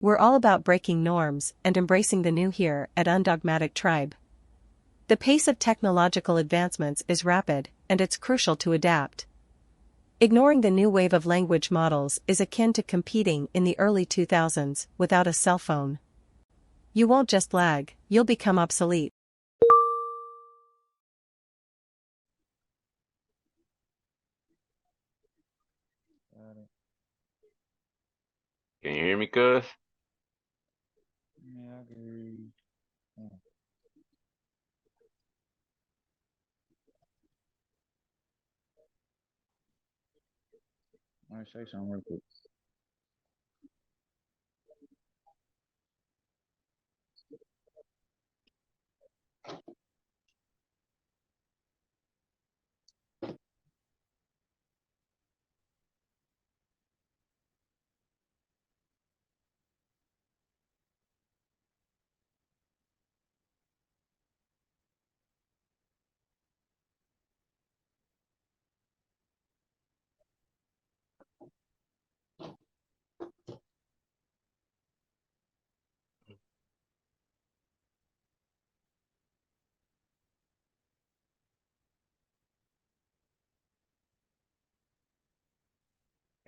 We're all about breaking norms and embracing the new here at Undogmatic Tribe. The pace of technological advancements is rapid, and it's crucial to adapt. Ignoring the new wave of language models is akin to competing in the early 2000s without a cell phone. You won't just lag, you'll become obsolete. Got it. Can you hear me, cuz? Yeah, I can hear you. Oh, let me say something real quick.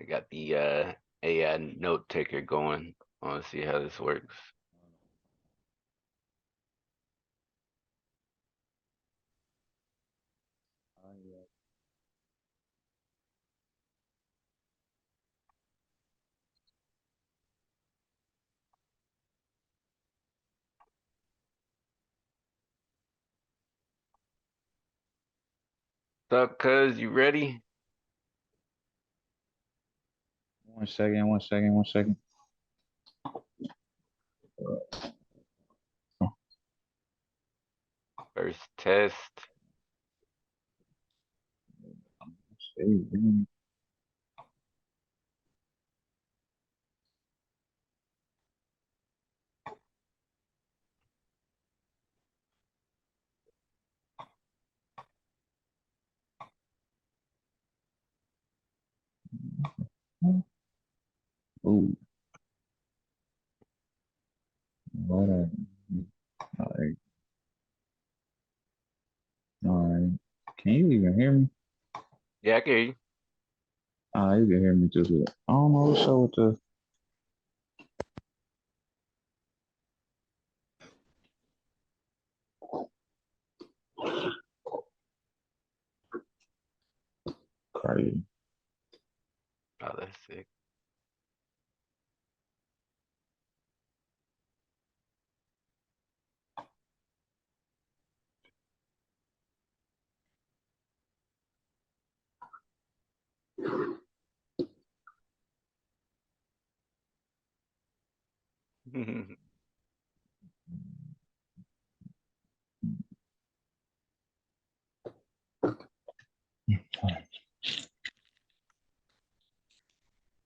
I got the AI note taker going. I want to see how this works. Yeah. What's up, cuz? You ready? One second, one second, one second. First test. Hey, man. Ooh, what a, all right, all right. Can you even hear me? Yeah, I can hear you. You can hear me just good. I don't know what's up with the crazy. Oh, that's sick.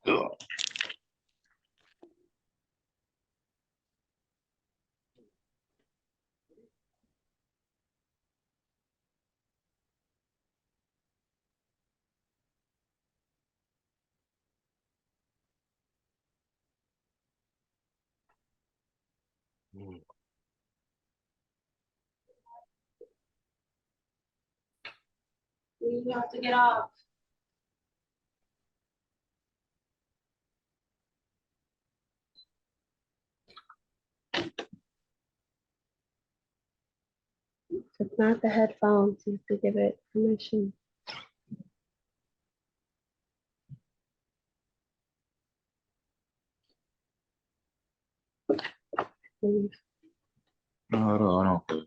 Ugh. You have to get off. It's not the headphones. You have to give it permission. Leave. No, hold on, cuz.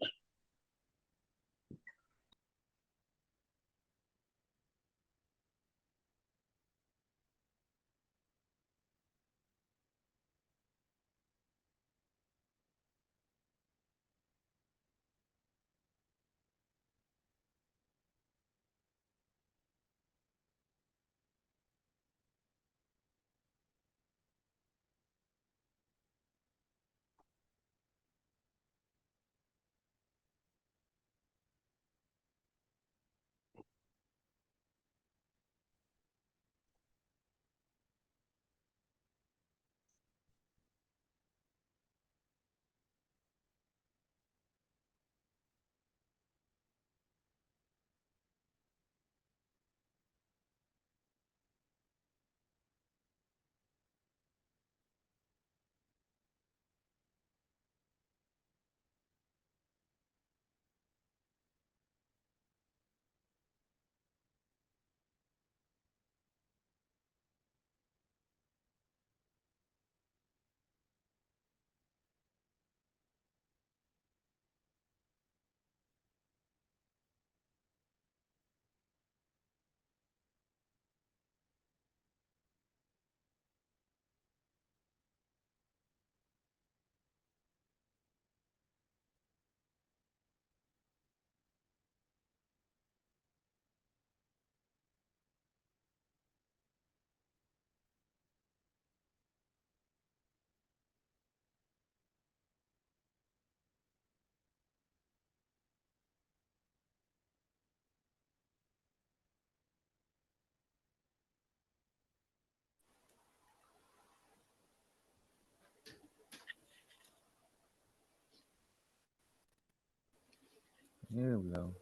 Here we go.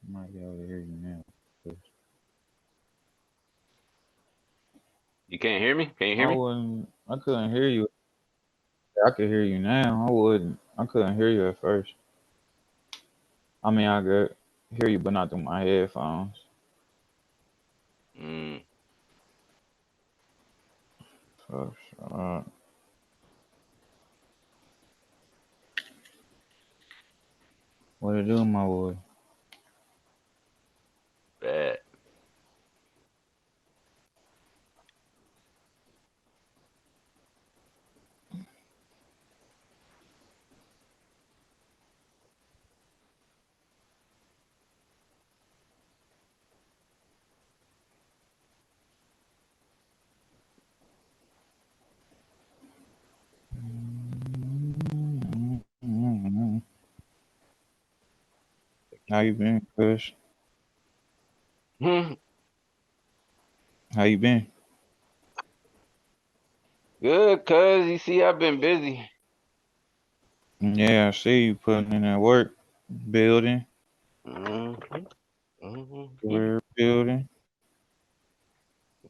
I might be able to hear you now. You can't hear me? Can you hear me? I couldn't hear you. I could hear you now. I couldn't hear you at first. I mean, I could hear you, but not through my headphones. Mm, So, what it do, my boy? bad. How you been, Kush? Hmm. How you been? Good, cuz you see, I've been busy. Yeah, I see you putting in that work, building, Hmm. Hmm. career building.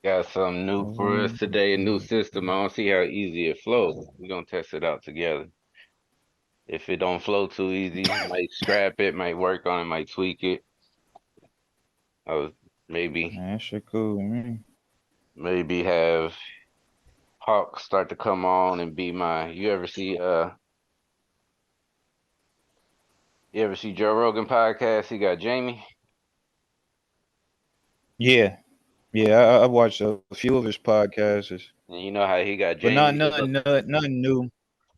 Got something new for us today, a new system. I don't see how easy it flows. We're gonna test it out together. If it don't flow too easy, might scrap it, might work on it, might tweak it. I was maybe Man, that shit cool with me. maybe have Hawk start to come on and be my you ever see Joe Rogan podcast? He got Jamie. Yeah, yeah. I watched a few of his podcasts, And you know how he got but not Jamie to look. nothing new.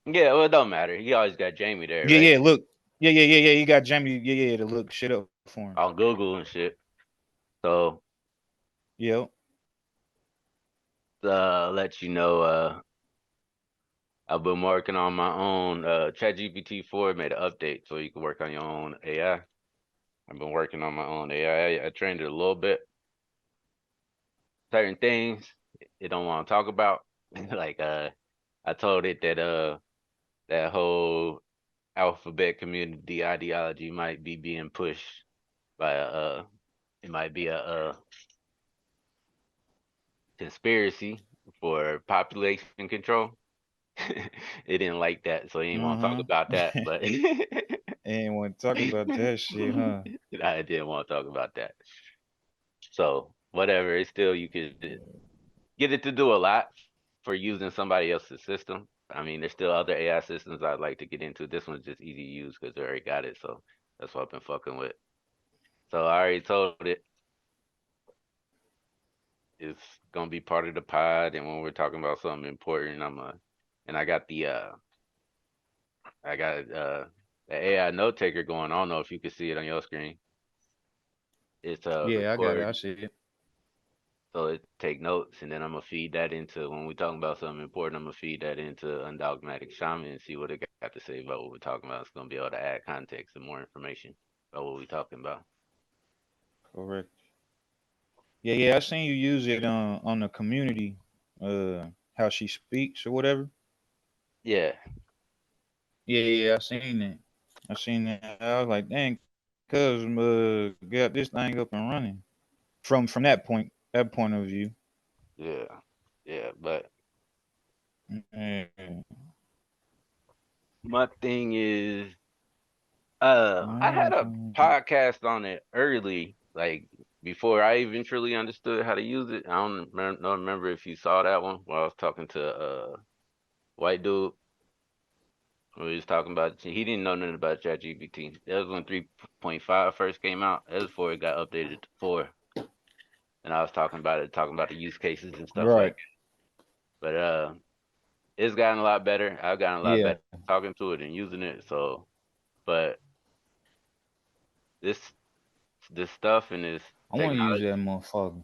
Yeah, well it don't matter. He always got Jamie there, Yeah, right? yeah. Look, yeah. You got Jamie. Yeah, to look shit up for him. On Google and shit. So Yep. let you know I've been working on my own ChatGPT 4 made an update so you can work on your own AI. I've been working on my own AI. I trained it a little bit. Certain things it don't want to talk about. Like I told it that that whole alphabet community ideology might be being pushed by it might be a conspiracy for population control. It didn't like that, so he didn't want to talk Uh about that. huh. But Ain't want to talk about that shit, huh? I didn't want to talk about that. So whatever, it's still you could get it to do a lot for using somebody else's system. I mean, there's still other AI systems I'd like to get into. This one's just easy to use because they already got it. So that's what I've been fucking with. So I already told it it's gonna be part of the pod, and when we're talking about something important, and I got the AI note taker going. I don't know if you can see it on your screen. It's Yeah, I got it. record, I see it. so it take notes, and then I'm gonna feed that into when we're talking about something important. I'm gonna feed that into Undogmatic Shaman and see what it got to say about what we're talking about. It's gonna be able to add context and more information about what we're talking about. Correct. Yeah. I seen you use it on the community, how she speaks or whatever. Yeah, Yeah. I seen it. I seen that. I was like, dang, cuz got this thing up and running. From that point of view. yeah, yeah. But Yeah. my thing is, I Yeah. had a podcast on it early, like before I even truly understood how to use it. I don't remember if you saw that one while I was talking to white dude. We was talking about he didn't know nothing about ChatGPT. That was when 3.5 first came out. That was before it got updated to 4. And I was talking about the use cases and stuff like Right. that. But it's gotten a lot better. I've gotten a lot Yeah. better talking to it and using it. So, but this this stuff and this I want to use technology, that motherfucker.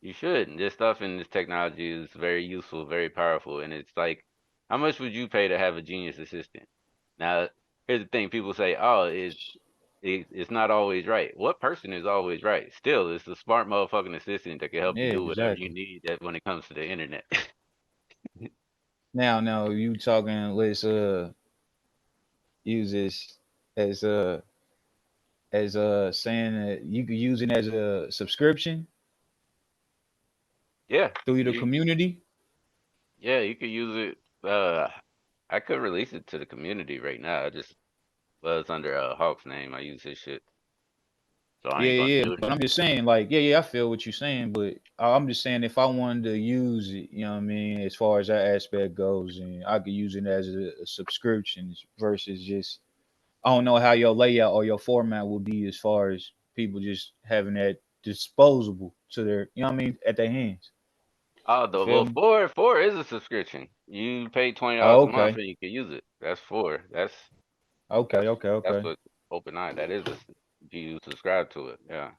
you should. This stuff and this technology is very useful, very powerful, and it's like, how much would you pay to have a genius assistant? Now, here's the thing: people say, "Oh, it's not always right." What person is always right? Still, it's a smart motherfucking assistant that can help you Yeah, do whatever you exactly. need that when it comes to the internet. Now you talking? Let's use this as saying that you could use it as a subscription Yeah, through the you community. yeah, you could use it. I could release it to the community right now. I just was under Hawk's name. I use his shit, so I Yeah, ain't gonna yeah, yeah. do it. But I'm just saying, like, yeah, I feel what you're saying, but I'm just saying if I wanted to use it, you know what I mean, as far as that aspect goes, and I could use it as a subscription versus just I don't know how your layout or your format will be as far as people just having that disposable to their, you know what I mean, at their hands. Oh, You the feel well, me? four is a subscription. You pay $20 Oh, a month okay, and you can use it. That's four. okay, okay, That's okay. what OpenEye. That is if you subscribe to it. Yeah.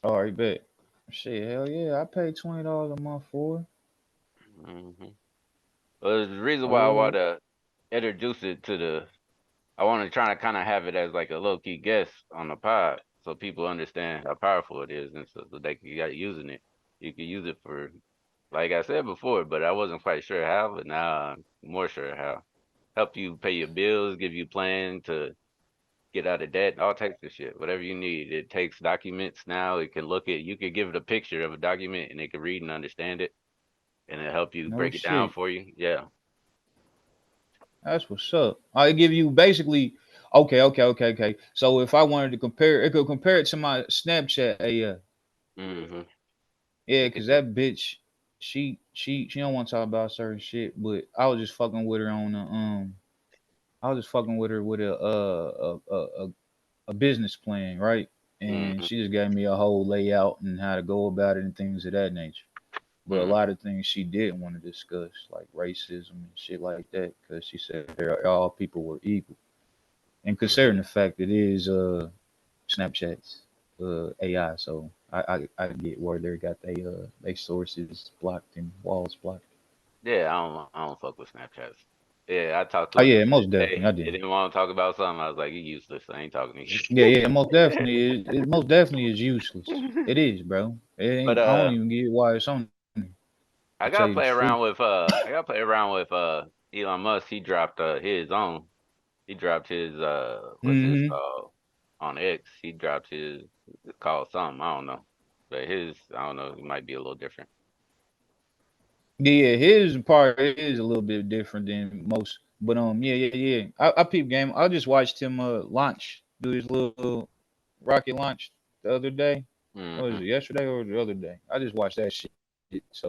All right, bet. Shit, hell yeah, I paid $20 a month for it. hmm But the reason why I Uh, want to introduce it to I want to try to kind of have it as like a low key guest on the pod, so people understand how powerful it is, and so they can get using it. You can use it for, like I said before, but I wasn't quite sure how, but now I'm more sure how. Help you pay your bills, give you plan to get out of debt, all types of shit, whatever you need. It takes documents now. It can look at, you could give it a picture of a document and it can read and understand it, and it help you no break it down shit. for you. Yeah. That's what's up. I give you basically okay. So if I wanted to compare, it could compare it to my Snapchat. Yeah, hmm yeah, It could cause do. that bitch, she don't want to talk about certain shit, but I was just fucking with her on the I was just fucking with her with a business plan, right? And hmm she just gave me a whole layout and how to go about it and things of that nature. But a hmm lot of things she didn't want to discuss, like racism and shit like that, because she said all people were equal. And considering hmm the fact it is Snapchat's AI, so I get where they got they sources blocked and walls blocked. Yeah, I don't fuck with Snapchats. Yeah, I talked Oh to it the yeah, other most definitely I day. It did. didn't want to talk about something. I was like, you useless. I ain't talking to Yeah, you. yeah, most definitely it most definitely is useless. It is, bro. It But ain't. I don't even get why it's on there, I to tell gotta you the play truth. around with Elon Musk. He dropped his own. He dropped his what's his Mm-hmm. called on X. He dropped his, it's called something, I don't know. But his, I don't know, it might be a little different. Yeah, his part is a little bit different than most. But yeah. I peep game. I just watched him launch, do his little rocket launch the other day. What was hmm it, yesterday or the other day? I just watched that shit. So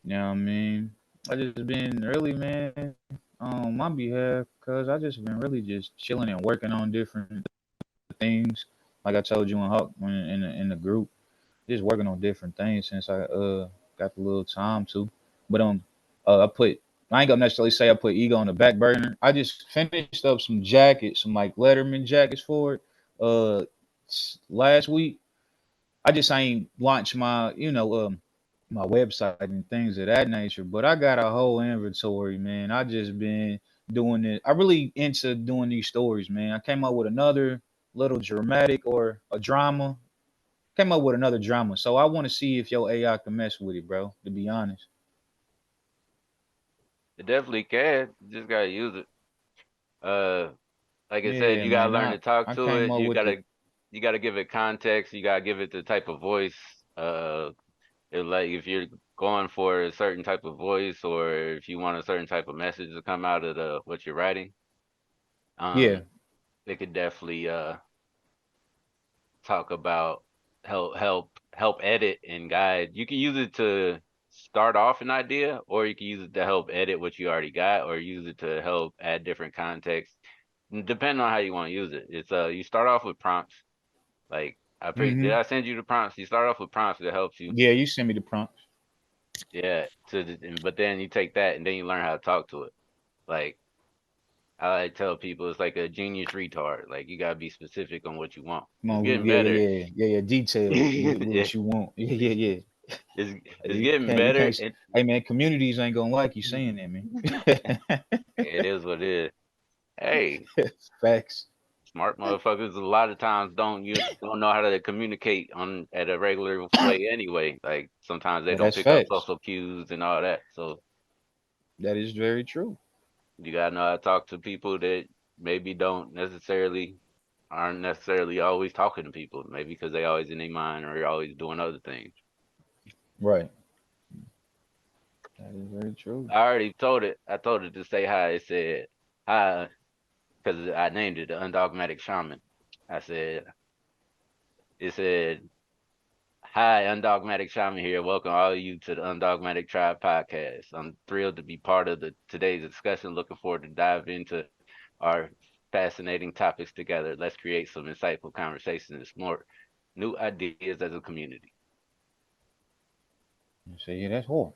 you know what I mean? I just been really, man, on my behalf, cause I just been really just chilling and working on different things. Like I told you in Huck when in the group, just working on different things since I got the little time to. But I ain't gonna necessarily say I put ego on the back burner. I just finished up some jackets, some like Letterman jackets for it. Last week I just ain't launched my my website and things of that nature. But I got a whole inventory, man. I just been doing it. I really into doing these stories, man. I came up with another little dramatic or a drama. Came up with another drama. So I want to see if your AI can mess with it, bro. To be honest. It definitely can. You just gotta use it. Uh, like I said, Yeah, you gotta man. learn to talk I to came it. up with the You gotta give it context. You gotta give it the type of voice. Like if you're going for a certain type of voice, or if you want a certain type of message to come out of the what you're writing, yeah. um, it could definitely talk about help edit and guide. You can use it to start off an idea, or you can use it to help edit what you already got, or use it to help add different context. Depending on how you want to use it. It's you start off with prompts. Like did Mm-hmm. I send you the prompts? You start off with prompts that helps you. Yeah, you send me the prompts. Yeah. But then you take that and then you learn how to talk to it. Like I like tell people it's like a genius retard. Like you gotta be specific on what you want. Come It's on, getting yeah, yeah, better. yeah, yeah, yeah. Detailed with Yeah. what you want. Yeah, yeah, It's yeah. it's You getting can't, you better. can't. Hey, man, communities ain't gonna like you saying that, man. It is what it is. Hey, Facts. smart motherfuckers a lot of times don't know how to communicate on at a regular way anyway. Like sometimes they Yeah, don't that's pick up facts. social cues and all that. So That is very true. You gotta know how to talk to people that maybe aren't necessarily always talking to people. Maybe because they always in their mind or always doing other things. Right. That is very true. I already told it. I told it to say hi. It said hi because I named it the Undogmatic Shaman. I said it said hi, Undogmatic Shaman here. Welcome all of you to the Undogmatic Tribe podcast. I'm thrilled to be part of today's discussion. Looking forward to dive into our fascinating topics together. Let's create some insightful conversations and explore new ideas as a community. So yeah, that's horrible.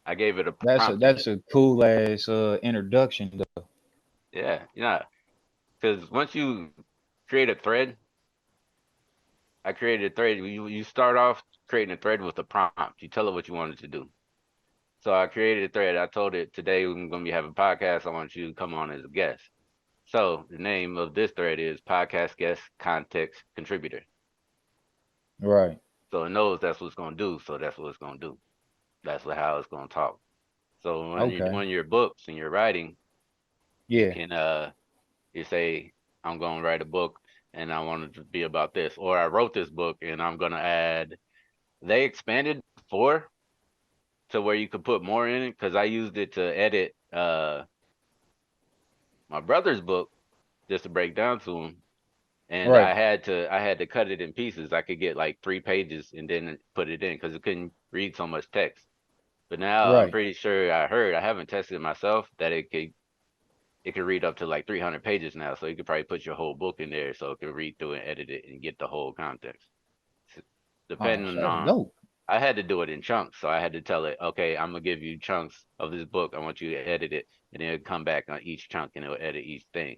I gave it a That's a prompt to that's a cool ass introduction though. yeah, because once you create a thread, I created a thread. You start off creating a thread with a prompt. You tell it what you want it to do. So I created a thread. I told it today we're going to be having a podcast. I want you to come on as a guest. So the name of this thread is podcast guest context contributor. Right. So it knows that's what it's going to do. So that's what it's going to do. That's how it's going to talk. So when you're Okay. doing your books and you're writing, you Yeah. can you say I'm going to write a book and I want it to be about this, or I wrote this book and I'm going to add. They expanded before to where you could put more in it because I used it to edit my brother's book just to break down to him, and Right. I had to cut it in pieces. I could get like 3 pages and then put it in because it couldn't read so much text. But now I'm Right. pretty sure I haven't tested it myself that it could read up to like 300 pages now. So you could probably put your whole book in there so it could read through and edit it and get the whole context. Oh, Depending that's on, dope. I had to do it in chunks. So I had to tell it, okay, I'm gonna give you chunks of this book. I want you to edit it, and then it'll come back on each chunk and it'll edit each thing.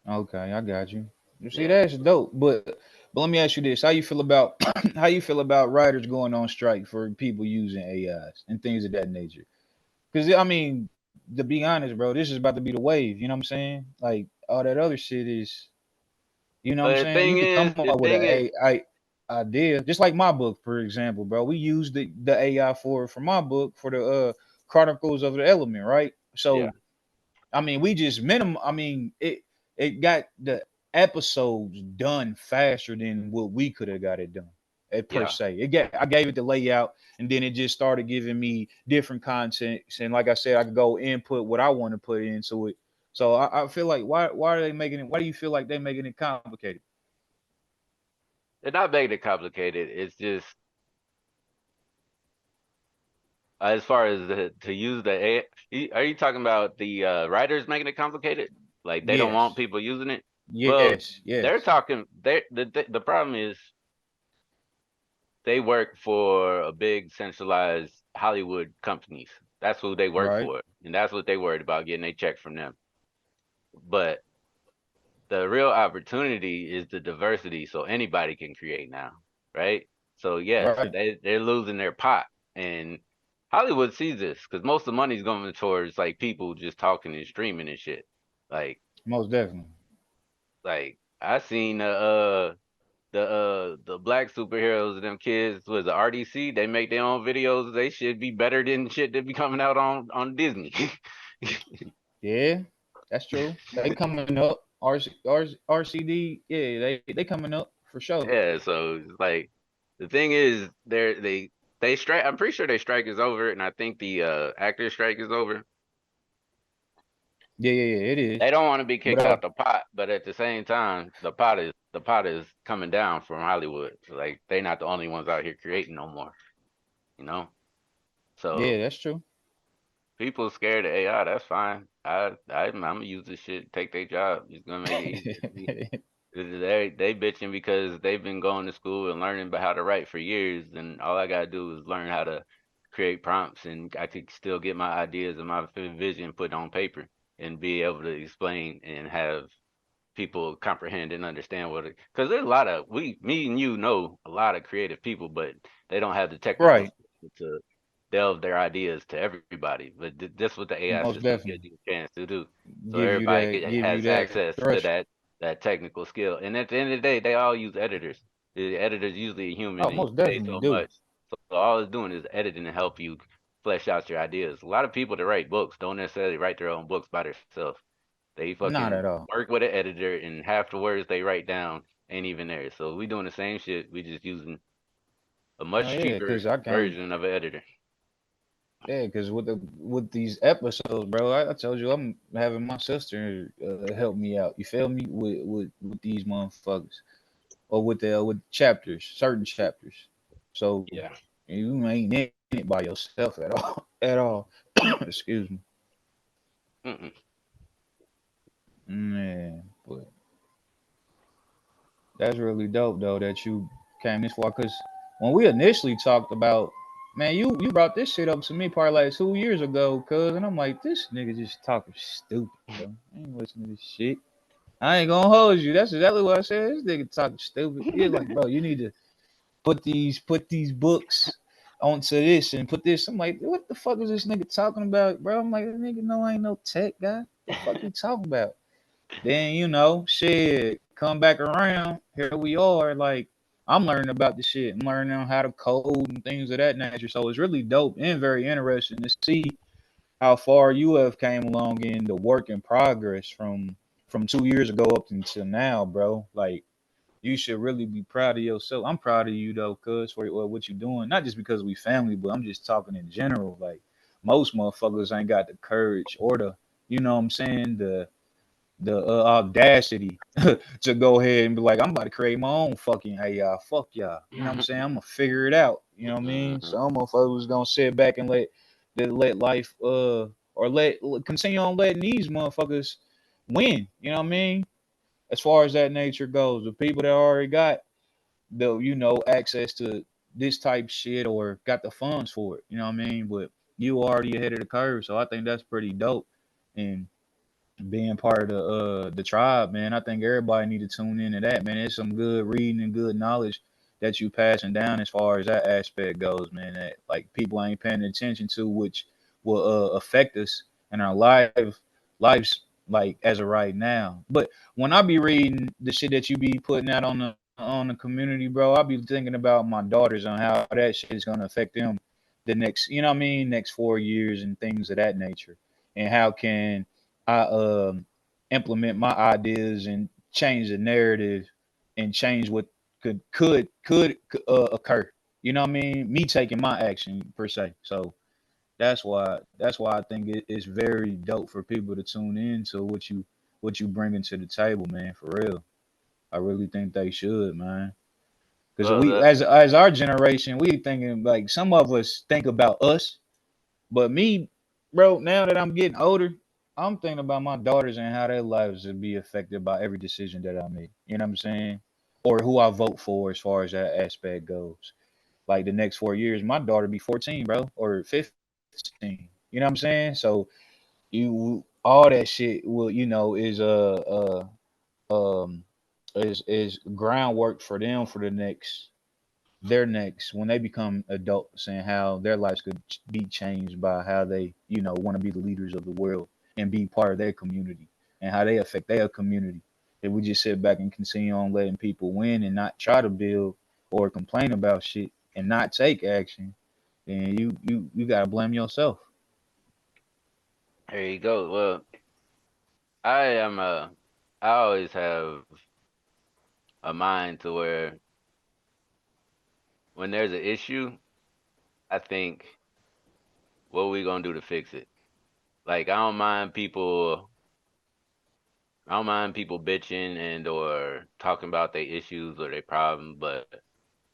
Okay, I got you. You see, Yeah. that's dope. But let me ask you this: how you feel about how you feel about writers going on strike for people using AIs and things of that nature? Because I mean, to be honest, bro, this is about to be the wave. You know what I'm saying? Like all that other shit is, you know what I'm But the saying? You thing could come is, up with an AI idea, just like my book, for example, bro. We used the AI for my book for the Chronicles of the Element, right? yeah, So I mean, we just minimum. I mean, it got the episodes done faster than what we could have got it done. Per yeah. se, it get I gave it the layout, and then it just started giving me different contents. And like I said, I could go input what I want to put into it. So I feel like why are they making it? Why do you feel like they're making it complicated? It's not making it complicated. It's just as far as to use the AI. Are you talking about the writers making it complicated? Like they don't want Yes, people using it? Well, yes, they're yes. talking. The problem is they work for a big centralized Hollywood companies. That's who they work Right, for, and that's what they worried about getting a check from them. But the real opportunity is the diversity, so anybody can create now, right? So yes, right. they're losing their pot, and Hollywood sees this because most of the money's going towards like people just talking and streaming and shit. Like Most definitely. like I seen the black superheroes, them kids was the RDC. They make their own videos. They should be better than shit that be coming out on Disney. Yeah, that's true. They coming up. RCD, yeah, they coming up for sure. Yeah, so it's like the thing is they strike. I'm pretty sure their strike is over, and I think the actor strike is over. Yeah, yeah, yeah, it is. They don't want to be But kicked out the pot, but at the same time, the pot is coming down from Hollywood. So like they're not the only ones out here creating no more, you know. yeah, So that's true. people scared of AI. That's fine. I'm gonna use this shit. Take their job. It's gonna make it easier for me. They bitching because they've been going to school and learning about how to write for years, and all I gotta do is learn how to create prompts, and I could still get my ideas and my vision put on paper and be able to explain and have people comprehend and understand what it. Because there's a lot of me and you know a lot of creative people, but they don't have the technical Right, skill to delve their ideas to everybody. But that's what the AI most system definitely. gives you a chance to do. So Give you everybody that, give you has that access to threshold. that technical skill. And at the end of the day, they all use editors. The editor's usually a Oh, human, and you most pay definitely so do. much. So all it's doing is editing to help you flesh out your ideas. A lot of people that write books don't necessarily write their own books by themselves. They Not fucking at all. work with an editor, and half the words they write down ain't even there. So we doing the same shit. We just using a Oh much yeah, cheaper cause I can't. version of an editor. Yeah, cause with these episodes, bro, I told you I'm having my sister help me out. You feel me with these motherfuckers or with chapters, certain chapters. So Yeah. you ain't in it by yourself at all, at all. Excuse me, Mm-mm. man. But that's really dope though that you came this far. Cause when we initially talked about, man, you brought this shit up to me probably like 2 years ago, cuz, and I'm like, this nigga just talking stupid, bro. I ain't listening to this shit. I ain't gonna hold you. That's exactly what I said. This nigga talking stupid. You're like, bro, you need to put these books onto this and put this. I'm like, what the fuck is this nigga talking about, bro? I'm like, nigga, no, I ain't no tech guy. The fuck he talking about? Then shit, come back around. Here we are. Like I'm learning about the shit. I'm learning on how to code and things of that nature. So it's really dope and very interesting to see how far you have came along in the work in progress from 2 years ago up until now, bro. Like you should really be proud of yourself. I'm proud of you though, cuz for what you doing. Not just because we family, but I'm just talking in general. Like most motherfuckers ain't got the courage or what I'm saying, the audacity to go ahead and be like, I'm about to create my own fucking AI. Fuck y'all. You know what I'm saying? I'm gonna figure it out. You know what I mean? Mm-hmm. Some motherfuckers gonna sit back and let life or continue on letting these motherfuckers win. You know what I mean? As far as that nature goes, the people that already got the access to this type shit or got the funds for it. You know what I mean? But you already ahead of the curve, so I think that's pretty dope. And being part of the tribe, man. I think everybody need to tune into that, man. It's some good reading and good knowledge that you passing down as far as that aspect goes, man. That like people ain't paying attention to, which will affect us in our lives like as of right now. But when I be reading the shit that you be putting out on the community, bro, I be thinking about my daughters on how that shit is gonna affect them the next, you know what I mean, next 4 years and things of that nature. And how can I implement my ideas and change the narrative and change what could occur. You know what I mean? Me taking my action per se. So that's why I think it's very dope for people to tune in to what you bringing to the table, man. For real, I really think they should, man. Because Well, we, as our generation, we thinking like some of us think about us, but me, bro, now that I'm getting older, I'm thinking about my daughters and how their lives will be affected by every decision that I make. You know what I'm saying? Or who I vote for as far as that aspect goes. Like the next 4 years, my daughter be 14, bro, or 15. You know what I'm saying? So you all that shit will um is groundwork for them for their next when they become adults and how their lives could be changed by how they want to be the leaders of the world and be part of their community and how they affect their community. If we just sit back and continue on letting people win and not try to build or complain about shit and not take action, then you gotta blame yourself. there you go. Well, I am I always have a mind to where when there's an issue, I think what we gonna do to fix it. Like I don't mind people bitching and or talking about their issues or their problems, but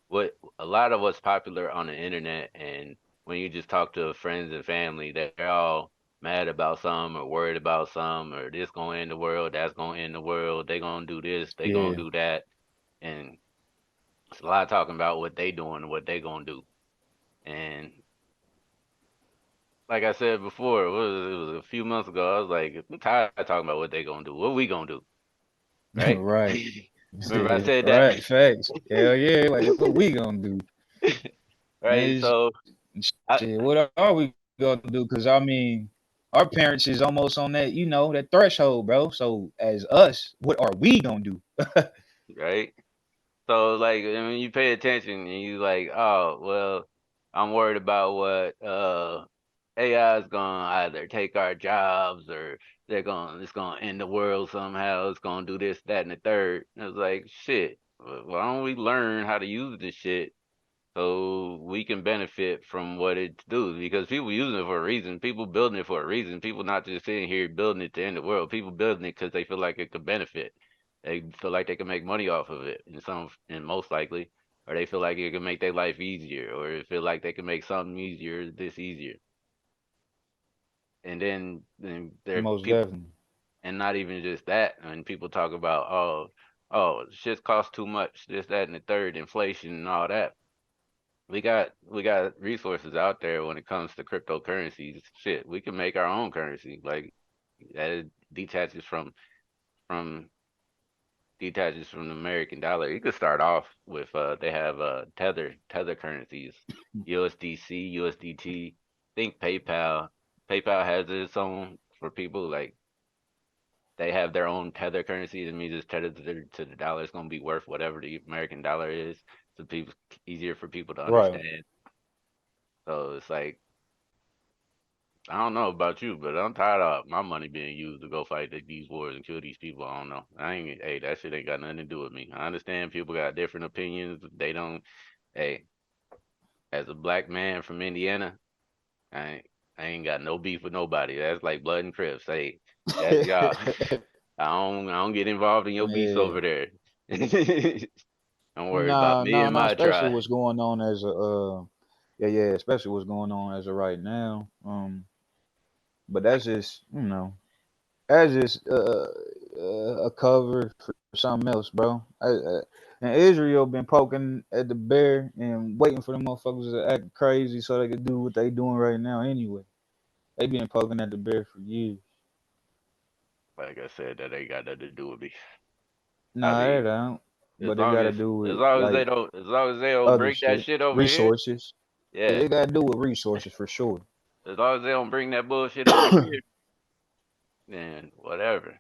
what a lot of what's popular on the internet and when you just talk to friends and family, they're all mad about something or worried about something or this gonna end the world, that's gonna end the world, they gonna do this, they gonna Yeah, do that, and it's a lot of talking about what they doing and what they gonna do. And like I said before, it was a few months ago. I was like, I'm tired of talking about what they gonna do. What we gonna do, right? right. Remember I Yeah, said that, right. Facts. Hell yeah. Like what we gonna do? right? Man, So I, shit, what are we gonna do? Because I mean, our parents is almost on that threshold, bro. So as us, what are we gonna do? right. So like when you pay attention and you like, oh well, I'm worried about what AI is gonna either take our jobs or it's gonna end the world somehow. It's gonna do this, that, and the third. And it's like shit. Why don't we learn how to use this shit so we can benefit from what it do? Because people using it for a reason. People building it for a reason. People not just sitting here building it to end the world. People building it because they feel like it could benefit. They feel like they can make money off of it, and most likely, or they feel like it can make their life easier, or they feel like they can make something easier, this easier. And then there Most people, definitely. and not even just that. And people talk about, shit costs too much, this, that, and the third, inflation and all that. We got resources out there when it comes to cryptocurrencies. Shit, we can make our own currency. Like that from detaches from the American dollar. You could start off with they have tether currencies, USDC, USDT. Think PayPal. PayPal has its own for people like they have their own tether currency. It means it's tethered to the dollar. It's gonna be worth whatever the American dollar is. So people easier for people to Right. understand. So it's like I don't know about you, but I'm tired of my money being used to go fight these wars and kill these people. I don't know. I ain't. Hey, that shit ain't got nothing to do with me. I understand people got different opinions. They don't. Hey, as a black man from Indiana, I ain't, I ain't got no beef with nobody. That's like blood and Crips. Hey, that's y'all. I don't get involved in your beefs Yeah. over there. Don't worry about Nah, me nah, and nah. my Especially tribe. what's going on as a yeah, yeah. Especially what's going on as of right now. But that's just that's just a cover for something else, bro. And Israel been poking at the bear and waiting for the motherfuckers to act crazy so they could do what they doing right now. Anyway, they been poking at the bear for years. Like I said, that ain't got nothing to do with me. I Nah, it mean, don't. as But it long got to as do as with long as they like don't as long as they don't other bring that shit, shit over here, resources. yeah. It got to do with resources for sure. As long as they don't bring that bullshit over here, then whatever.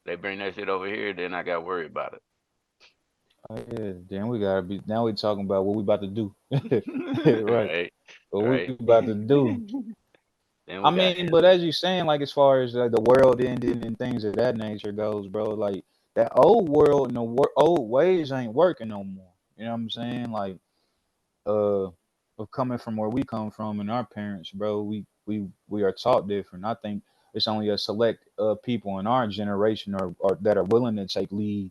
They bring that shit over here, then I got worried about Oh, yeah, then we gotta be now. We talking about what we about to do, it. right? Right, What we right. about to do. Then I we got mean, but as you saying, like as far as the world ending and things of that nature goes, bro, like that old world and the old ways ain't working no more. You know what I'm saying? Like, uh, of coming from where we come from and our parents, bro, we are taught different. I think it's only a select people in our generation or that are willing to take lead.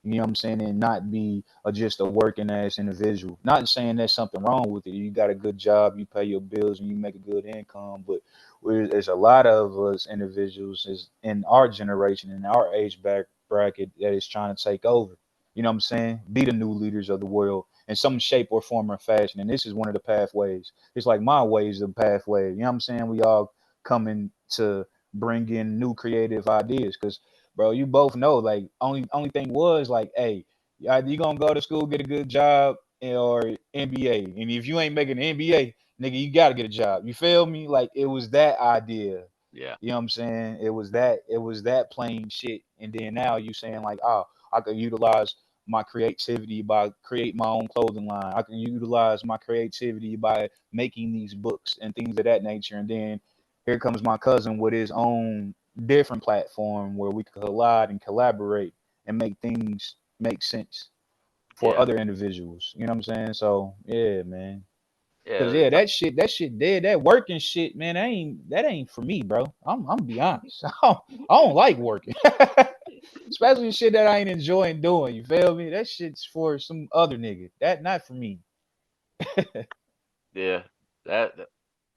You know what I'm saying, and not be just a working ass individual. Not saying there's something wrong with it. You got a good job, you pay your bills, and you make a good income. But there's a lot of us individuals is in our generation, in our age bracket, that is trying to take over. You know what I'm saying? Be the new leaders of the world in some shape or form or fashion. And this is one of the pathways. It's like my way is the pathway. You know what I'm saying? We all coming to bring in new creative ideas. Cause bro, you both know like only thing was like, hey, either you gonna go to school, get a good job, or MBA. And if you ain't making an MBA, nigga, you gotta get a job. You feel me? Like it was that idea. yeah, You know what I'm saying? It was that plain shit. And then now you saying like, oh, I could utilize my creativity by create my own clothing line. I can utilize my creativity by making these books and things of that nature. And then here comes my cousin with his own different platform where we could collide and collaborate and make things make sense for yeah, other individuals. You know what I'm saying? So yeah, man. Cause yeah. yeah, that shit dead. That working shit, man. That ain't for me, bro. I'm be honest. I don't like working. Especially shit that I ain't enjoying doing. You feel me? That shit's for some other nigga. That not for me. Yeah, that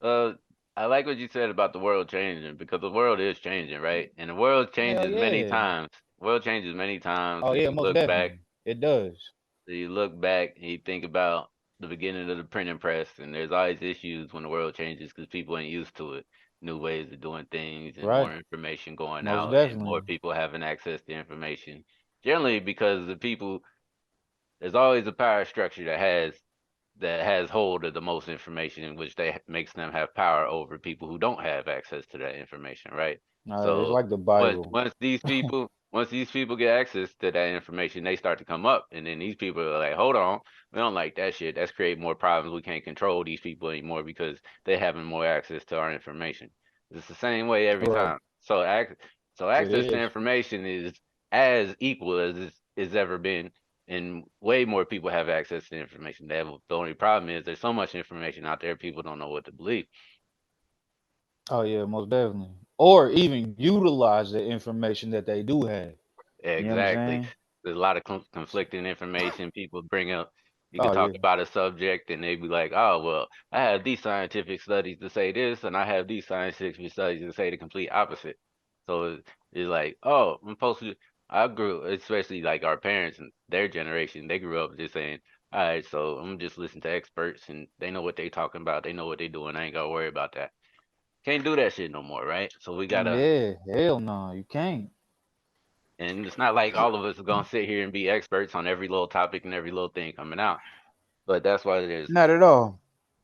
uh, I like what you said about the world changing because the world is changing, right? And the world Hell changes many yeah. times. World changes many times. Oh If yeah, you most look back, definitely. It does. you look back and you think about the beginning of the printing press, and there's always issues when the world changes because people ain't used to it. New ways of doing things and Right. more information going Most out and more definitely. people having access to information. Generally, because the people, there's always a power structure that has hold of the most information, which makes them have power over people who don't have access to that information, right? It's So like the once Bible. once these people once these people get access to that information, they start to come up, and then these people are like, "Hold on, we don't like that shit. That's creating more problems. We can't control these people anymore because they're having more access to our information." It's the same way every Right. time. So It access to is. information is as equal as it's ever been, and way more people have access to information. The only problem is there's so much information out there, people don't know what to believe. Oh yeah, most definitely. Or even utilize the information that they do have. You know what I'm Exactly. saying? There's a lot of conflicting information people bring up. You could Oh talk yeah. about a subject and they be like, "Oh, well, I have these scientific studies to say this, and I have these scientific studies to say the complete opposite." So it's like, "Oh, I'm supposed to." I grew, especially like our parents and their generation, they grew up just saying, "All right, so I'm just listening to experts and they know what they talking about, they know what they doing. I ain't gotta worry about that." Can't do that shit no more, right? So we gotta. Yeah. Hell no, you can't. And it's not like all of us are gonna sit here and be experts on every little topic and every little thing coming out. But Not at all.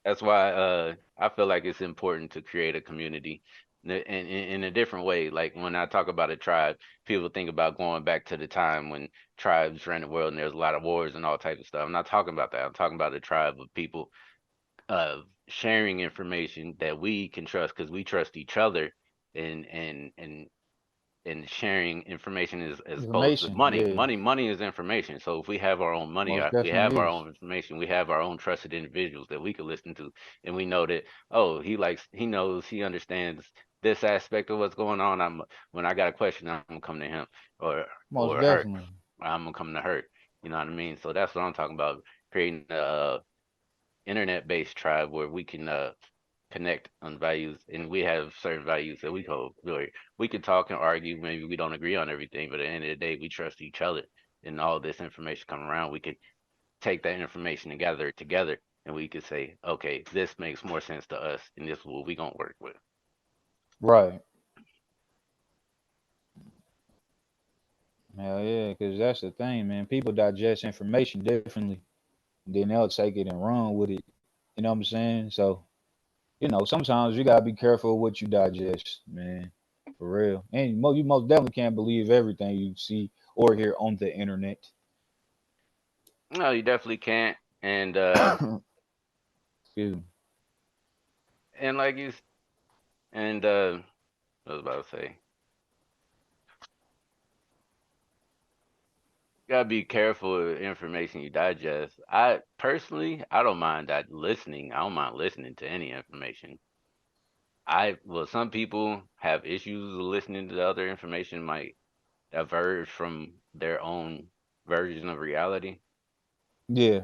that's why I feel like it's important to create a community in a different way. Like when I talk about a tribe, people think about going back to the time when tribes ran the world and there's a lot of wars and all types of stuff. I'm not talking about that. I'm talking about a tribe of people sharing information that we can trust because we trust each other and and and and sharing information is as opposed to Information. money. Yeah. Money is information. So if we have our own money, Most we have definitely our is. own information, we have our own trusted individuals that we could listen to, and we know that oh, he knows, he understands this aspect of what's going on. I'm when I got a question, I'm gonna come to him Most or her. definitely. I'm gonna come to her. You know what I mean? So that's what I'm talking about. Creating a internet-based tribe where we can connect on values, and we have certain values that we hold. Really, we can talk and argue. Maybe we don't agree on everything, but at the end of the day, we trust each other. And all this information come around, we could take that information and gather it together, and we could say, okay, this makes more sense to us, and this is what we gonna work with. Right. Hell yeah, because that's the thing, man. People digest information differently. Then they'll take it and run with it. You know what I'm saying? So, sometimes you gotta be careful what you digest, man. For real. And you most definitely can't believe everything you see or hear on the internet. No, you definitely can't. And Excuse me. and like you and I was about to say. Gotta be careful with information you digest. I personally, I don't mind that listening. I don't mind listening to any information. Well, some people have issues with listening to the other information might diverge from their own version of reality. Yeah,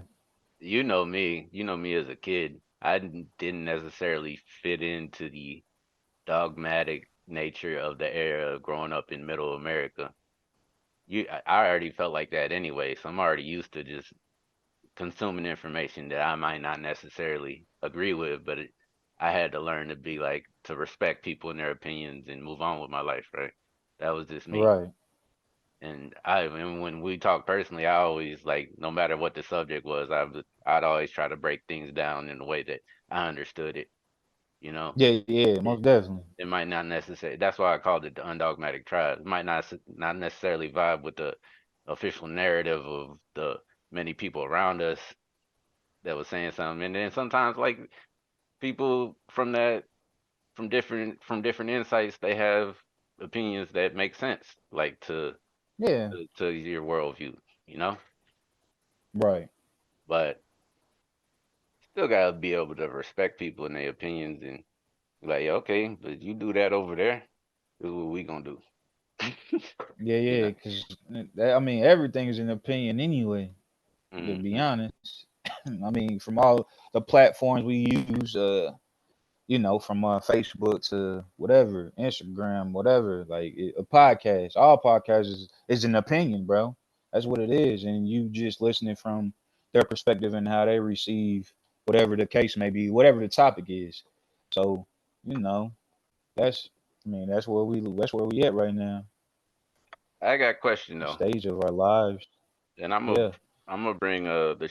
You know me as a kid. I didn't necessarily fit into the dogmatic nature of the era growing up in middle America. I already felt like that anyway, so I'm already used to just consuming information that I might not necessarily agree with, but I had to learn to be like to respect people and their opinions and move on with my life, right? That was just me. right. And when we talk personally, I always like no matter what the subject was, I'd always try to break things down in a way that I understood it, you know. Yeah, yeah, most It, definitely. it might not necessarily. That's why I called it the undogmatic tribe. It might not necessarily vibe with the official narrative of the many people around us that was saying something. And then sometimes like people from different insights, they have opinions that make sense, like Yeah, to your worldview, you know. right. But still gotta be able to respect people and their opinions and be like, yeah, okay, but you do that over there. This is what we gonna do. Yeah, You yeah, know. because I mean, everything is an opinion anyway, to be Hmm. honest. I mean, from all the platforms we use, from Facebook to whatever, Instagram, whatever, like a podcast, all podcasts is an opinion, bro. That's what it is. And you just listening from their perspective and how they receive whatever the case may be, whatever the topic is. So, you know, that's, I mean, that's where we at right now, I got a question the though, stage of our lives. and Yeah. I'm gonna bring the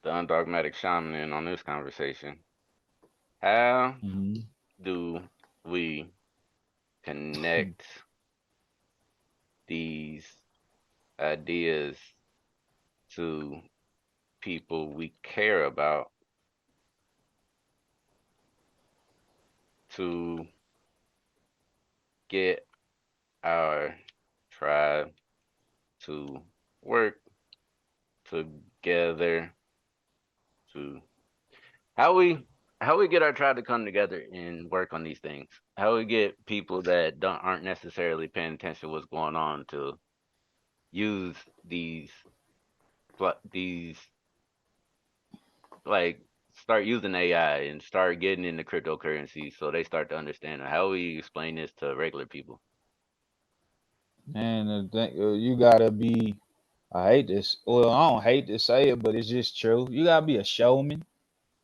undogmatic shaman in on this conversation. How Hmm. do we connect these ideas to people we care about to get our tribe to work together to how we how we get our tribe to come together and work on these things. How we get people that don't aren't necessarily paying attention to what's going on to use these these like start using AI and start getting into cryptocurrency so they start to understand how we explain this to regular people. And you gotta be. I hate this. Well, I don't hate to say it, but it's just true. You gotta be a showman.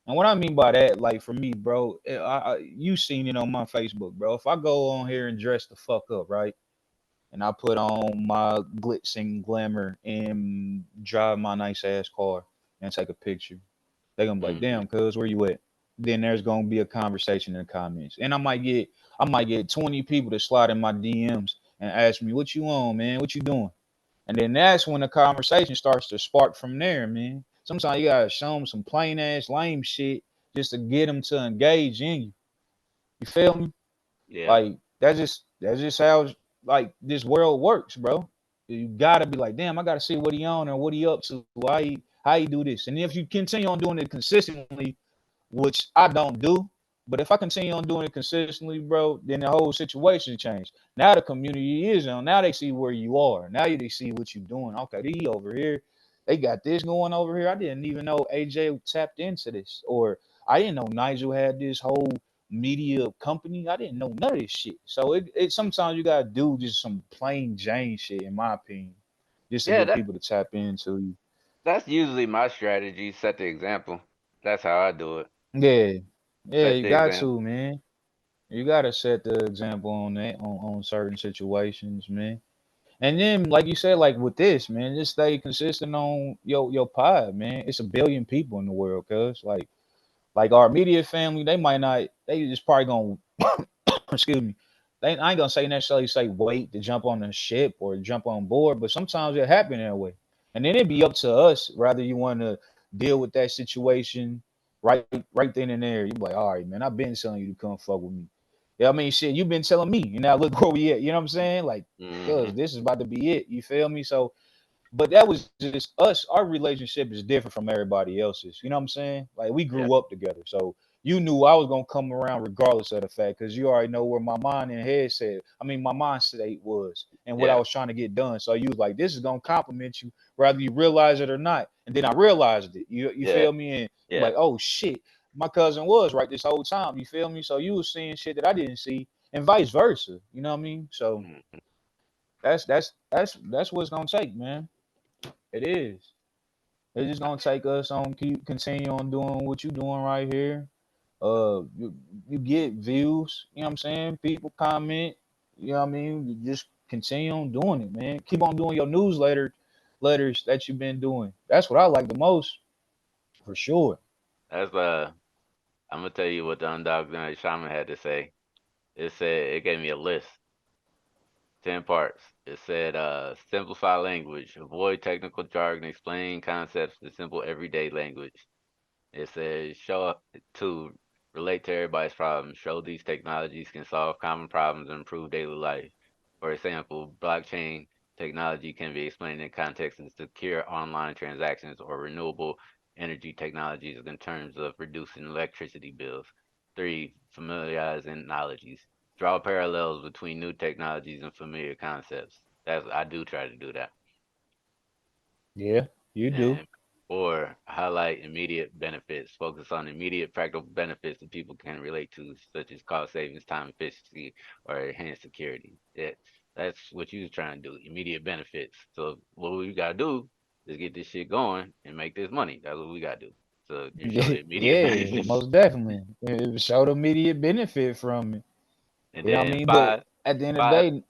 And what I mean by that, like for me, bro, you seen it on my Facebook, bro. If I go on here and dress the fuck up, right, and I put on my glitz and glamour and drive my nice ass car and take a picture, they gonna be like, Hmm. "Damn, cuz, where you at?" Then there's gonna be a conversation in the comments, and I might get 20 people to slide in my DMs and ask me, "What you on, man? What you doing?" And then that's when the conversation starts to spark from there, man. Sometimes you gotta show them some plain ass lame shit just to get them to engage in you. You feel me? Yeah, Like that's just how like this world works, bro. You gotta be like, damn, I gotta see what he on or what he up to, how he do this. And if you continue on doing it consistently, which I don't do. But if I continue on doing it consistently, bro, then the whole situation changed. Now the community is on. Now they see where you are. Now they see what you're doing. Okay, they over here. They got this going over here. I didn't even know AJ tapped into this, or I didn't know Nigel had this whole media company. I didn't know none of this shit. So it sometimes you gotta do just some plain Jane shit, in my opinion, just to yeah. get people to tap into you. That's usually my strategy. Set the example. That's how I do it. Yeah, yeah, Set you the got example. to, man. You gotta set the example on that on certain situations, man. And then, like you said, like with this, man, just stay consistent on your pod, man. It's a billion people in the world, cuz like our immediate family, they might not, they just probably gonna excuse me. I ain't gonna say necessarily say wait to jump on the ship or jump on board, but sometimes it happen that way. And then it'd be up to us whether you want to deal with that situation right then and there. You be like, all right, man, I've been telling you to come fuck with me. Yeah, I mean, shit, you've been telling me, and now look where we at. You know what I'm saying? Like, cause Hmm. this is about to be it. You feel me? So, but that was just us. Our relationship is different from everybody else's. You know what I'm saying? Like we Yeah, grew up together, so you knew I was gonna come around regardless of the fact, because you already know where my mind and head said. I mean, my mind state was, and what I yeah, was trying to get done. So you was like, this is gonna compliment you, whether you realize it or not. And then I realized it. You yeah, feel me? And you're yeah. like, oh shit, my cousin was right this whole time. You feel me? So you was seeing shit that I didn't see, and vice versa. You know what I mean? So Mhm. that's what it's gonna take, man. It is. It's just gonna take us on continue on doing what you doing right here. You get views, you know what I'm saying? People comment, you know what I mean? You just continue on doing it, man. Keep on doing your letters that you've been doing. That's what I like the most, for sure. That's I'm gonna tell you what the undocumented shaman had to say. It said it gave me a list, 10 parts. It said, simplify language, avoid technical jargon, explain concepts in simple everyday language. It says show up to relate to everybody's problems. Show these technologies can solve common problems and improve daily life. For example, blockchain technology can be explained in context of secure online transactions or renewable energy technologies in terms of reducing electricity bills. Three, familiarize analogies. Draw parallels between new technologies and familiar concepts. That's I do try to do that. Yeah, you do. And or highlight immediate benefits. Focus on immediate practical benefits that people can relate to, such as cost savings, time efficiency, or enhanced security. That's what you was trying to do. Immediate benefits. So what we gotta do is get this shit going and make this money. That's what we gotta do. So you show the immediate Yeah, benefits. most definitely. It showed immediate benefit from it. And You know what I then mean? But five, at the end of the five. day,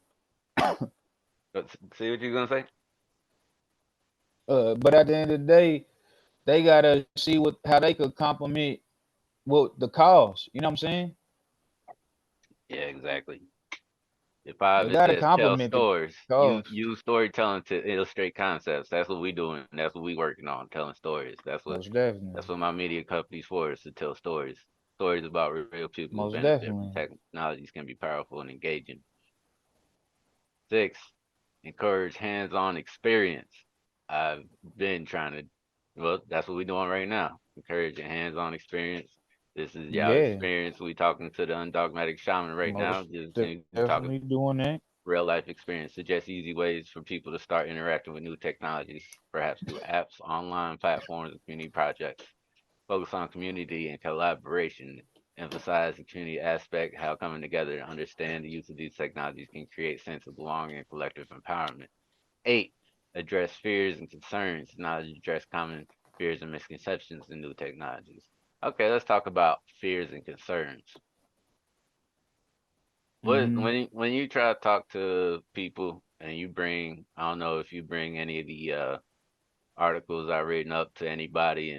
See what you gonna say? but at the end of the day, they gotta see what how they could complement what the cause. You know what I'm saying? Yeah, exactly. At five, They it gotta says tell compliment the stories. cause. Use storytelling to illustrate concepts. That's what we doing. That's what we working on, telling stories. Most definitely. That's what my media company's for, is to tell stories. Stories about real people who Most benefit from definitely. technologies can be powerful and engaging. Six, encourage hands-on experience. I've been trying to, well, that's what we're doing right now. Encouraging hands-on experience. This is y'all Yeah. experience. We talking to the undogmatic shaman right now. Most Just talking definitely doing that. real life experience. Suggest easy ways for people to start interacting with new technologies, perhaps through apps, online platforms, and community projects. Focus on community and collaboration. Emphasize the community aspect, how coming together to understand the use of these technologies can create sense of belonging and collective empowerment. Eight, address fears and concerns. Knowledge address common fears and misconceptions in new technologies. Okay, let's talk about fears and concerns. What Hmm. when you try to talk to people and you bring, I don't know if you bring any of the articles I written up to anybody,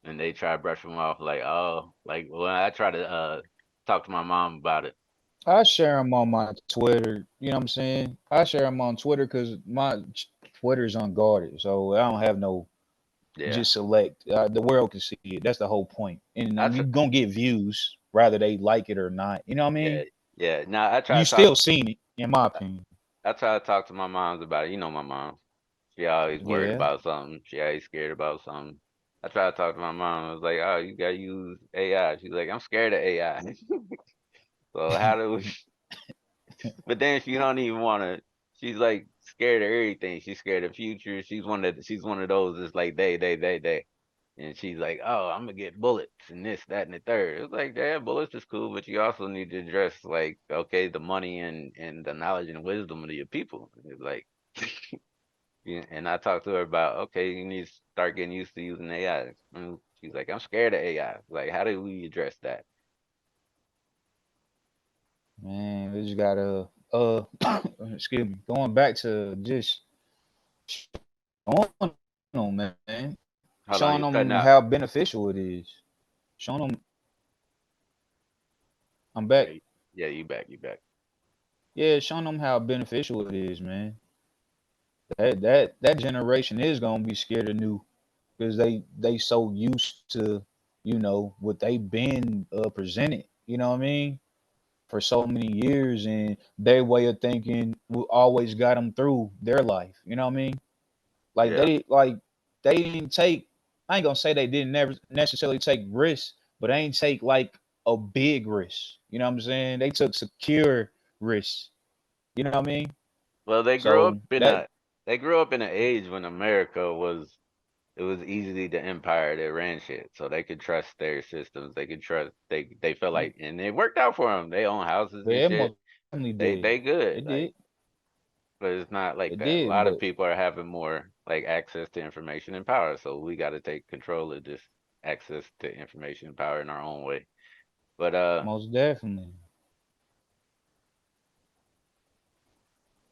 and they try to brush them off like, oh, like when I try to talk to my mom about it. I share them on my Twitter. You know what I'm saying? I share them on Twitter because my Twitter's unguarded, so I don't have no Yeah, just select. The world can see it. That's the whole point. And I tr you're gonna get views, whether they like it or not. You know what I yeah, mean? yeah. Now I try You to talk. still seen it, in my opinion. I try to talk to my moms about it. You know my mom. She always worried Yeah. about something. She always scared about something. I try to talk to my mom. I was like, oh, you gotta use AI. She's like, I'm scared of AI. So how do we? But then she don't even want to. She's like scared of everything. She's scared of future. She's one of those that's like they. And she's like, oh, I'm gonna get bullets and this, that, and the third. It's like, yeah, bullets is cool, but you also need to address like, okay, the money and the knowledge and wisdom of your people. It's like, yeah, and I talked to her about, okay, you need to start getting used to using AI. And she's like, I'm scared of AI. Like, how do we address that? Man, we just gotta excuse me. Going back to just showing them, man. Hold on, Showing you cutting them out. how beneficial it is. Showing them I'm Yeah, back. yeah, you back. Yeah, showing them how beneficial it is, man. That generation is gonna be scared of new because they so used to what they been presented. You know what I mean? For so many years, and their way of thinking always got them through their life. You know what I mean? Like Yeah. they didn't take. I ain't gonna say they didn't never necessarily take risks, but they ain't take like a big risk. You know what I'm saying? They took secure risks. You know what I mean? Well, So that they grew up in an age when America was, it was easily the empire that ran shit, so they could trust their systems. They could trust, they felt like, and it worked out for them. They own houses and yeah, it shit. most definitely did. They good. It Like, did. but it's not like It that. A did, lot of but people are having more like access to information and power, so we got to take control of this access to information and power in our own way. But most definitely.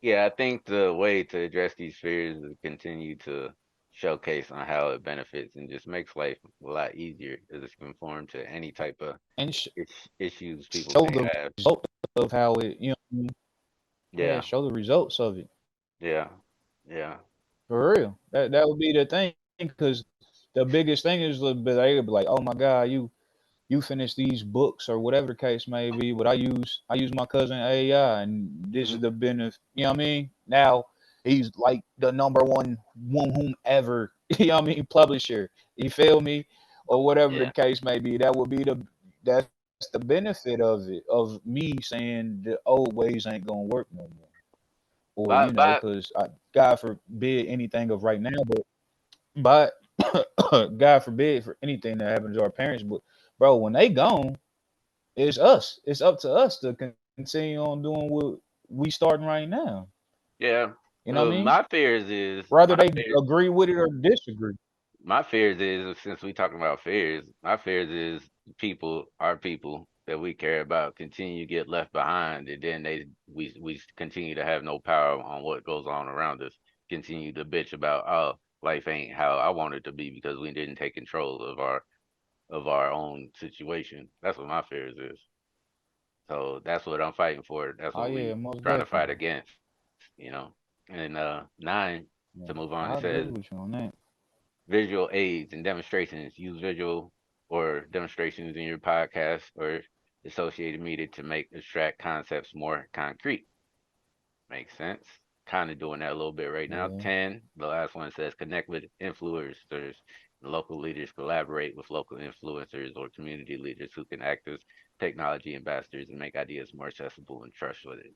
yeah, I think the way to address these fears is to continue to showcase on how it benefits and just makes life a lot easier as it's conform to any type of And issues people show may the have. result of how it, what I mean? Yeah, Yeah, show the results of it. yeah, yeah, For real. That would be the thing, because the biggest thing is they would be like, oh my God, you finish these books or whatever the case may be, but I use my cousin AI, and this hmm, is the benefit. You know what I mean? Now he's like the number one whomever, you know what I mean, publisher. You feel me? Or whatever the yeah. case may be. That's the benefit of it, of me saying the old ways ain't gonna work no more. Or, But because God forbid anything of right now, but God forbid for anything that happens to our parents. But bro, when they gone, it's us. It's up to us to continue on doing what we starting right now. yeah, You know what I mean? my fears is Whether they agree with it or disagree. my fears is, since we talking about fears, my fears is people, our people that we care about, continue to get left behind, and then we continue to have no power on what goes on around us. Continue to bitch about, oh, life ain't how I want it to be because we didn't take control of our own situation. That's what my fears is. So that's what I'm fighting for. That's Oh what yeah, we most trying to fight definitely. against, you know. And 9 Yeah, to move on, I it agree says with you on that. visual aids and demonstrations. Use visual or demonstrations in your podcast or associated media to make abstract concepts more concrete. Makes sense. Kind of doing that a little bit right now. Yeah. 10, the last one says connect with influencers. Local leaders collaborate with local influencers or community leaders who can act as technology ambassadors and make ideas more accessible and trustworthy.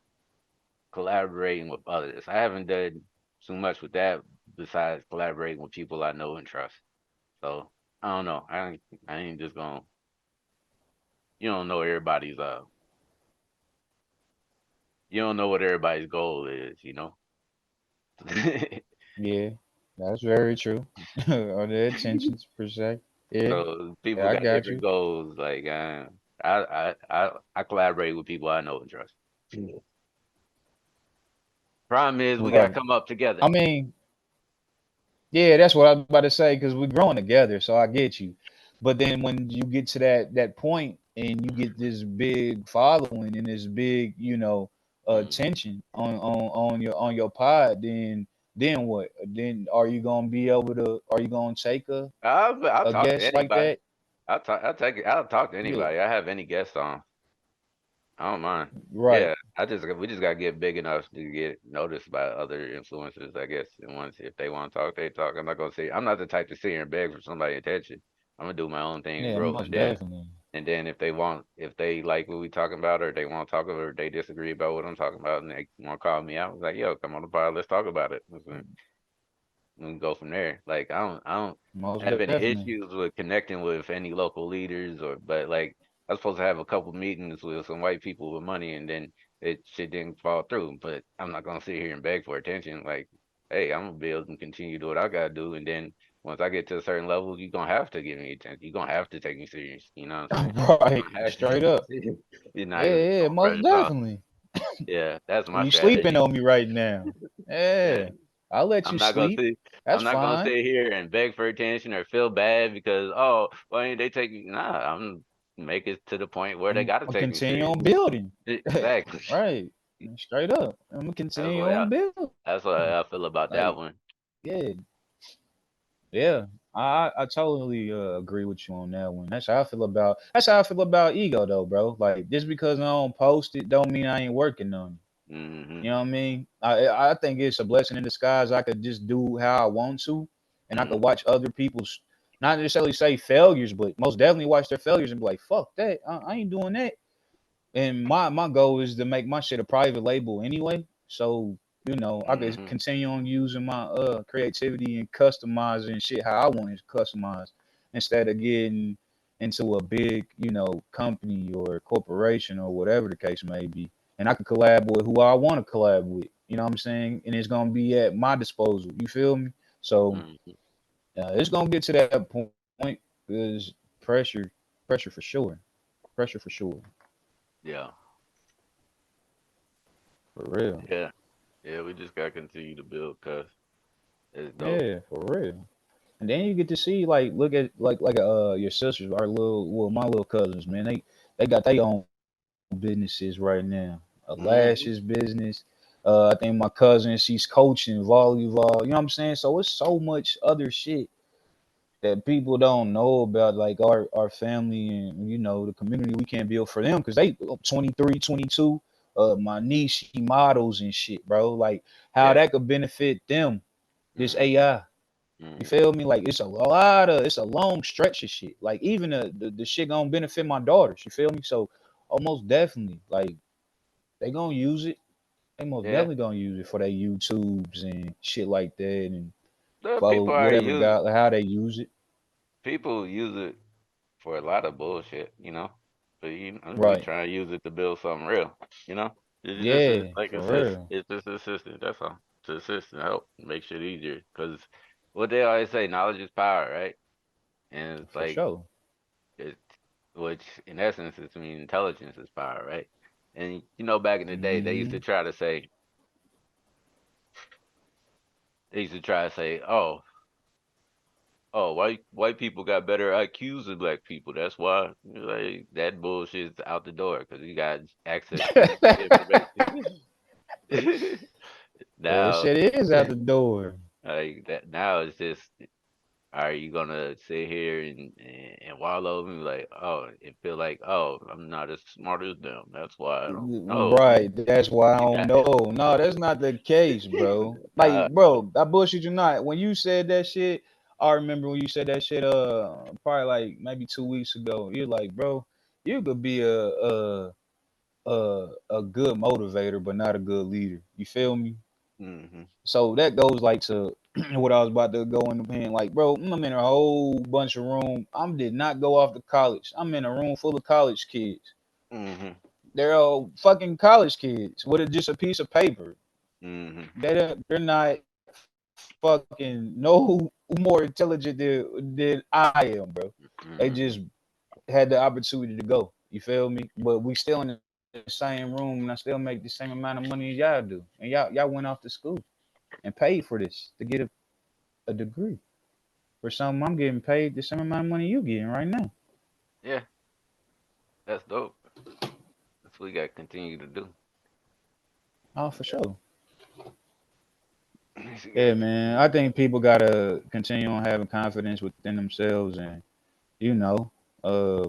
Collaborating with others. I haven't done too much with that besides collaborating with people I know and trust. So I don't know. I ain't just gonna. You don't know everybody's You don't know what everybody's goal is. You know. Yeah, that's very true. Or the intentions per se. Yeah, So people yeah, I got got different you. goals. Like I collaborate with people I know and trust. Yeah. Problem is we gotta Right. come up together. I mean, yeah, that's what I was about to say because we're growing together, so I get you. But then when you get to that point and you get this big following and this big, Mm. attention on your pod, then what? Then are you gonna be able to? Are you gonna take I'll a talk to guest like anybody. that? I'll talk to Yeah, anybody. I have any guests on. I don't mind. right. Yeah, we just gotta get big enough to get noticed by other influencers, I guess. And once if they want to talk, they talk. I'm not the type to sit here and beg for somebody's attention. I'm gonna do my own thing and Yeah, grow. most definitely. And then if they like what we talking about, or they want to talk about, or they disagree about what I'm talking about, and they want to call me out, I was like, yo, come on the pod, let's talk about it. We can go from there. Like I don't Most have any definitely. issues with connecting with any local leaders but like I was supposed to have a couple meetings with some white people with money and then it shit didn't fall through. But I'm not gonna sit here and beg for attention. Like, hey, I'm gonna be able to continue to do what I gotta do, and then once I get to a certain level, you're gonna have to give me attention. You're gonna have to take me serious. You know what I'm saying? Right. You're gonna have Straight up. to. You're not Yeah, gonna be yeah, no most precious off. definitely. Yeah, that's my You sleeping strategy. on me right now. Yeah. Yeah. I'll let I'm you not gonna sleep. sit. That's I'm not gonna fine. sit here and beg for attention or feel bad because oh, why ain't they take me? Nah, I'm make it to the point where they I'm gotta gonna take me continue on seriously. building. Exactly. Right. Straight up. I'm gonna That's continue what I. on building. That's what I feel about Like, that one. yeah, yeah. I totally agree with you on that one. That's how I feel about ego though, bro. Like just because I don't post it don't mean I ain't working on it. Hmm. You know what I mean? I think it's a blessing in disguise. I could just do how I want to, and I could Hmm. watch other people's not necessarily say failures, but most definitely watch their failures and be like, "Fuck that! I ain't doing that." And my goal is to make my shit a private label anyway, so I could Hmm. continue on using my creativity and customizing shit how I want it customized instead of getting into a big company or corporation or whatever the case may be. And I can collab with who I want to collab with. You know what I'm saying? And it's gonna be at my disposal. You feel me? So Hmm. it's gonna get to that point because pressure, pressure for sure, pressure for sure, Yeah. for real. Yeah. Yeah. We just gotta continue to build, cause it's dope. Yeah, for real. And then you get to see look at your sisters, our my little cousins, man. They got their own businesses right now. A Hmm. lashes business. I think my cousin she's coaching volleyball. You know what I'm saying? So it's so much other shit that people don't know about, like our family and the community we can build for them because they 23, 22. My niece she models and shit, bro. Like how Yeah. that could benefit them. This Hmm. AI. You Hmm. feel me? Like it's a long stretch of shit. Like even the shit gonna benefit my daughters. You feel me? So almost definitely, like they gonna use it. They most Yeah. definitely gonna use it for their YouTubes and shit like that, and The follow people already whatever use God how they use it. people use it for a lot of bullshit, you know. But we Right? trying to use it to build something real, you know. It's just Yeah, like for assist. real, It's just assistant. That's all. To assist and help make shit easier. Because what they always say, knowledge is power, right? And it's for like sure. it, which in essence, it's mean intelligence is power, right? And back in the day, Hmm. they used to try to say, oh, oh, white people got better IQs than black people. That's why like that bullshit's out the door because you got access to information. That Now, shit is out the door. like that now it's just are you gonna sit here and wallow and be like, oh, and feel like, oh, I'm not as smart as them. That's why I don't know. Right. That's why I You don't got know. No, that's not the case, bro. Like, nah, bro, I bullshit you not. When you said that shit, I remember when you said that shit. Probably like maybe 2 weeks ago. You're like, bro, you could be a good motivator, but not a good leader. You feel me? hmm So that goes like to what I was about to go in the pen. Like, bro, I'm in a whole bunch of room. I did not go off to college. I'm in a room full of college kids. hmm They're all fucking college kids with just a piece of paper. hmm They're not fucking no more intelligent than I am, bro. They just hmm had the opportunity to go. You feel me? But we still in the same room, and I still make the same amount of money as y'all do. And y'all went off to school and paid for this to get a degree. For something I'm getting paid the same amount of money you getting right now. Yeah, that's dope. That's what we gotta continue to do. Oh, for sure. We Yeah, gotta man. continue I to do. think people gotta continue on having confidence within themselves, and you know,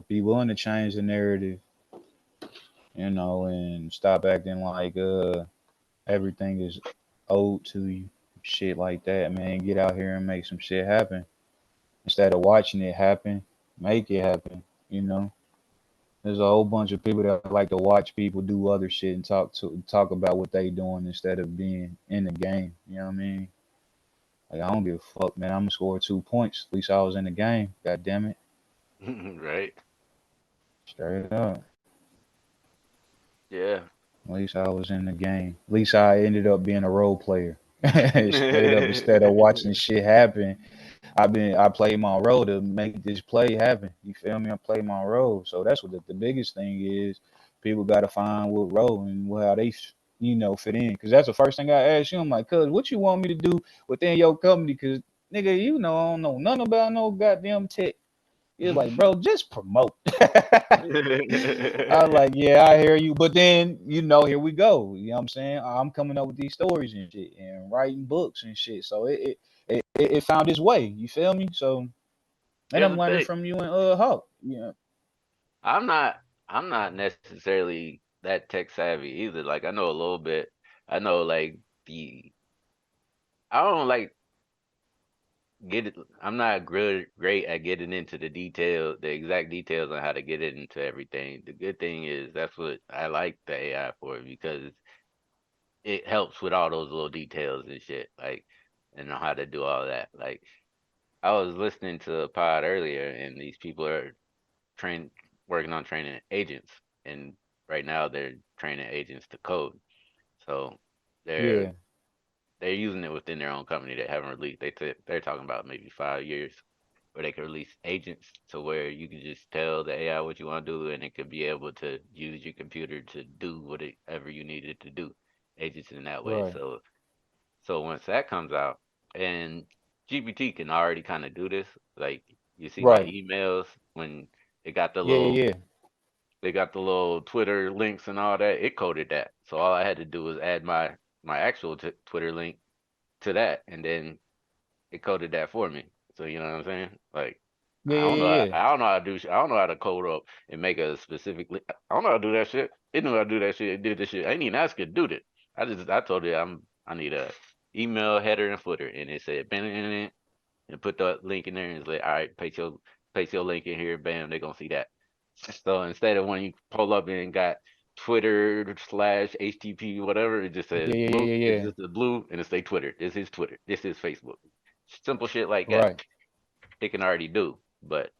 be willing to change the narrative, and stop acting like everything is owed to you. Shit like that, man. Get out here and make some shit happen instead of watching it happen. Make it happen. You know, there's a whole bunch of people that like to watch people do other shit and talk about what they doing instead of being in the game. You know what I mean? Like I don't give a fuck, man. I'm gonna score 2 points. At least I was in the game. God damn it. Right? Straight up. Yeah. At least I was in the game. At least I ended up being a role player. Straight up, instead of watching shit happen, I played my role to make this play happen. You feel me? I played my role. So that's what the biggest thing is. People got to find what role and how they fit in. Because that's the first thing I asked you. I'm like, cuz, what you want me to do within your company? Because nigga, I don't know nothing about no goddamn tech. You're like, bro, just promote. I was like, yeah, I hear you. But then, here we go. You know what I'm saying? I'm coming up with these stories and shit and writing books and shit. So it found its way. You feel me? So, and Here's I'm the learning thing. from you and Hawk. Yeah. I'm not I'm not necessarily that tech savvy either. Like I know a little bit. I know like the I don't like get it. I'm not great at getting into the exact details on how to get it into everything. The good thing is that's what I like the AI for because it helps with all those little details and shit, like and know how to do all that. Like I was listening to a pod earlier, and these people are train working on training agents, and right now they're training agents to code. So they're Yeah. they're using it within their own company. They haven't released. They're talking about maybe 5 years where they could release agents to where you can just tell the AI what you want to do, and it could be able to use your computer to do whatever you need it to do. Agents in that way. Right. So once that comes out, and GPT can already kind of do this, like you see my Right. emails when it got the Yeah. little Yeah. they got the little Twitter links and all that. It coded that. So all I had to do was add my actual Twitter link to that, and then it coded that for me. So you know what I'm saying? Like Yeah. Yeah. Yeah. I don't know how to do I don't know how to code up and make a specific link. I don't know how to do that shit. It knew how to do that shit. It did this shit. I ain't even ask it to do that. I told it I need a email header and footer, and it said bam, and put the link in there and it's like, all right, paste your link in here, bam, they're gonna see that. So instead of when you pull up and got Twitter slash HTTP whatever, it just says Yeah. Yeah. blue. Yeah. It's Yeah. just a blue and it say Twitter. This is Twitter. This is Facebook. Simple shit like that. Right. It can already do. But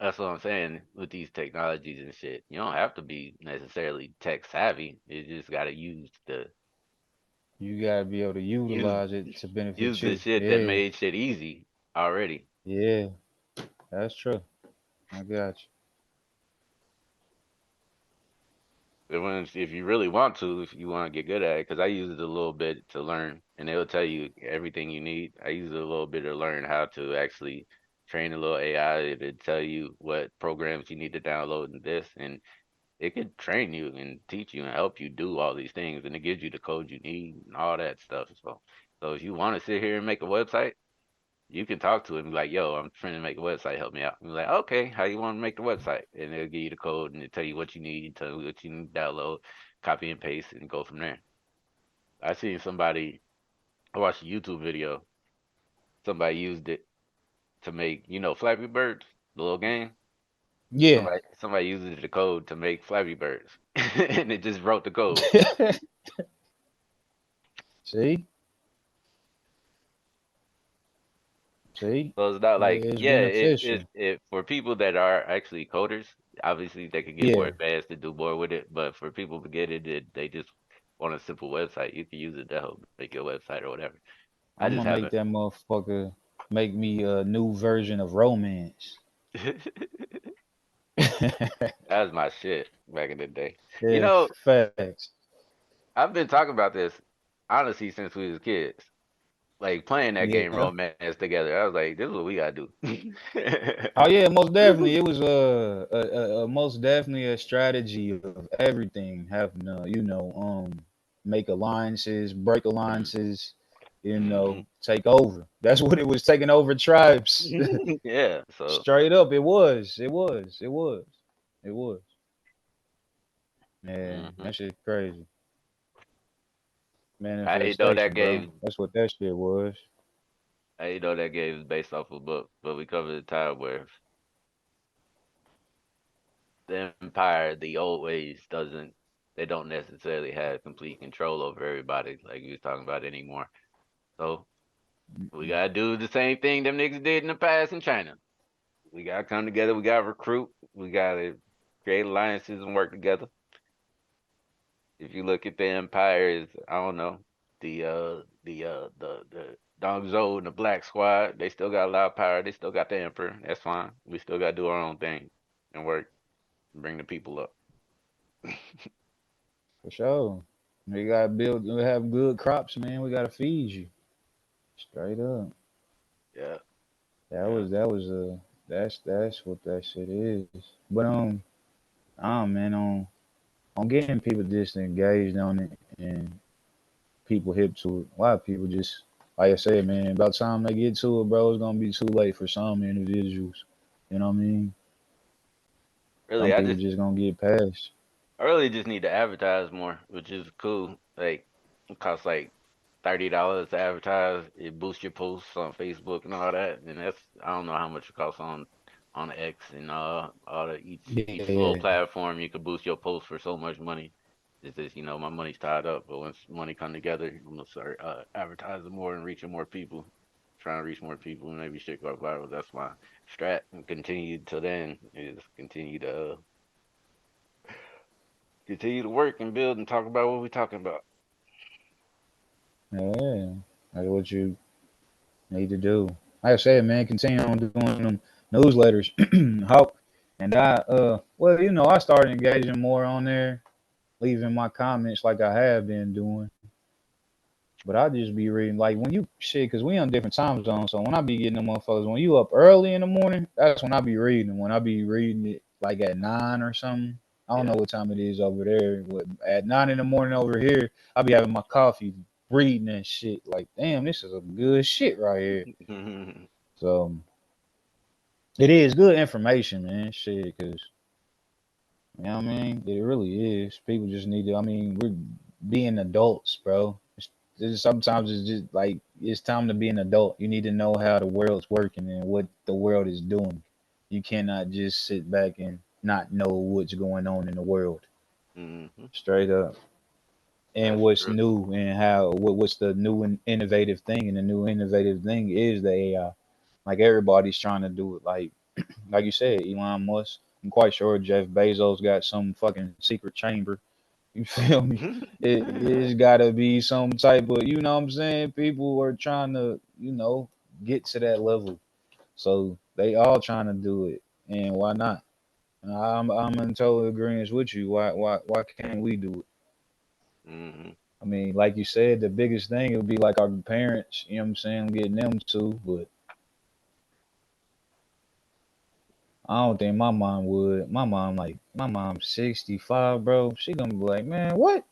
that's what I'm saying with these technologies and shit. You don't have to be necessarily tech savvy. You just gotta You gotta be able to use utilize it to use benefit the you. shit that Yeah. made shit easy already. Yeah. That's true. I got you. If you really want to, if you want to get good at it, because I use it a little bit to learn, and it'll tell you everything you need. I use it a little bit to learn how to actually train a little AI to tell you what programs you need to download and this, and it could train you and teach you and help you do all these things, and it gives you the code you need and all that stuff. So if you want to sit here and make a website, you can talk to him like, "Yo, I'm trying to make a website. Help me out." And be like, "Okay, how you want to make the website?" And they'll give you the code and they'll tell you what you need, tell you what you need to download, copy and paste, and go from there. I seen somebody. I watched a YouTube video. Somebody used it to make, Flappy Birds, the little game. Yeah. Somebody used the code to make Flappy Birds, and it just wrote the code. See? See? So it's not like, It's yeah, beneficial. it for people that are actually coders, obviously they could get more Yeah. advanced to do more with it. But for people to get it, they just want a simple website. You can use it to help make your website or whatever. I I'm just gonna make haven't. that motherfucker make me a new version of romance. That was my shit back in the day. You Yeah, know, facts. I've been talking about this honestly since we was kids. Like playing that game Yeah. Romance together. I was like, this is what we gotta do. Oh yeah, most definitely. It was a most definitely a strategy of everything. Having make alliances, break Mm, alliances, mhm. take over. That's what it was, taking over tribes. Yeah, so Straight up, it was. It was. It was. It was. Yeah, mhm. that shit crazy. I didn't know that Manifestation, bro. game. That's what that shit was. I didn't know that game is based off a book, but we covered a time where the empire, the old ways, doesn't they don't necessarily have complete control over everybody like we was talking about anymore. So we gotta do the same thing them niggas did in the past in China. We gotta come together. We gotta recruit. We gotta create alliances and work together. If you look at the empires, I don't know, the Dong Zhou and the Black Squad, they still got a lot of power. They still got the emperor. That's fine. We still gotta do our own thing and work and bring the people up. For sure. We gotta build. We have good crops, man. We gotta feed you. Straight up. Yeah, That yeah. was that was that's what that shit is. But man, on getting people just engaged on it and people hip to it. A lot of people just, like I said, man, about the time they get to it, bro, it's gonna be too late for some individuals. You know what I mean? Really, Some people just gonna get past. I really just need to advertise more, which is cool. Like, it costs like $30 to advertise. It boosts your posts on Facebook and all that, and I don't know how much it costs on X and all the each little Yeah, platform. You can boost your post for so much money. It's just my money's tied up, but once money come together, I'm gonna start advertising more and reaching more people. Trying to reach more people and maybe shit go viral. That's my strat and continue till then is continue to work and build and talk about what we're talking about. yeah. That's what you need to do. Like I said, man, continue on doing them newsletters. How and well, I started engaging more on there, leaving my comments like I have been doing. But I just be reading like when you shit, cause we on different time zones. So when I be getting them motherfuckers, when you up early in the morning, that's when I be reading. When I be reading it like at 9 or something. I don't know Yeah. what time it is over there. But at 9 in the morning over here, I be having my coffee, reading and shit. Like, damn, this is a good shit right here. So it is good information, man. Shit, cause you know what I mean. It really is. People just need to. I mean, we're being adults, bro. Sometimes it's just like it's time to be an adult. You need to know how the world's working and what the world is doing. You cannot just sit back and not know what's going on in the world. Hmm. Straight up. And That's what's true. new and what's the new and innovative thing, and the new innovative thing is the AI. Like everybody's trying to do it. Like you said, Elon Musk. I'm quite sure Jeff Bezos got some fucking secret chamber. You feel me? It's gotta be some type of, you know what I'm saying? People are trying to, get to that level. So they all trying to do it. And why not? I'm in total agreement with you. Why can't we do it? Hmm. I mean, like you said, the biggest thing would be like our parents. You know what I'm saying? Getting them to, but I don't think my mom would. My mom's 65, bro. She gonna be like, man, what?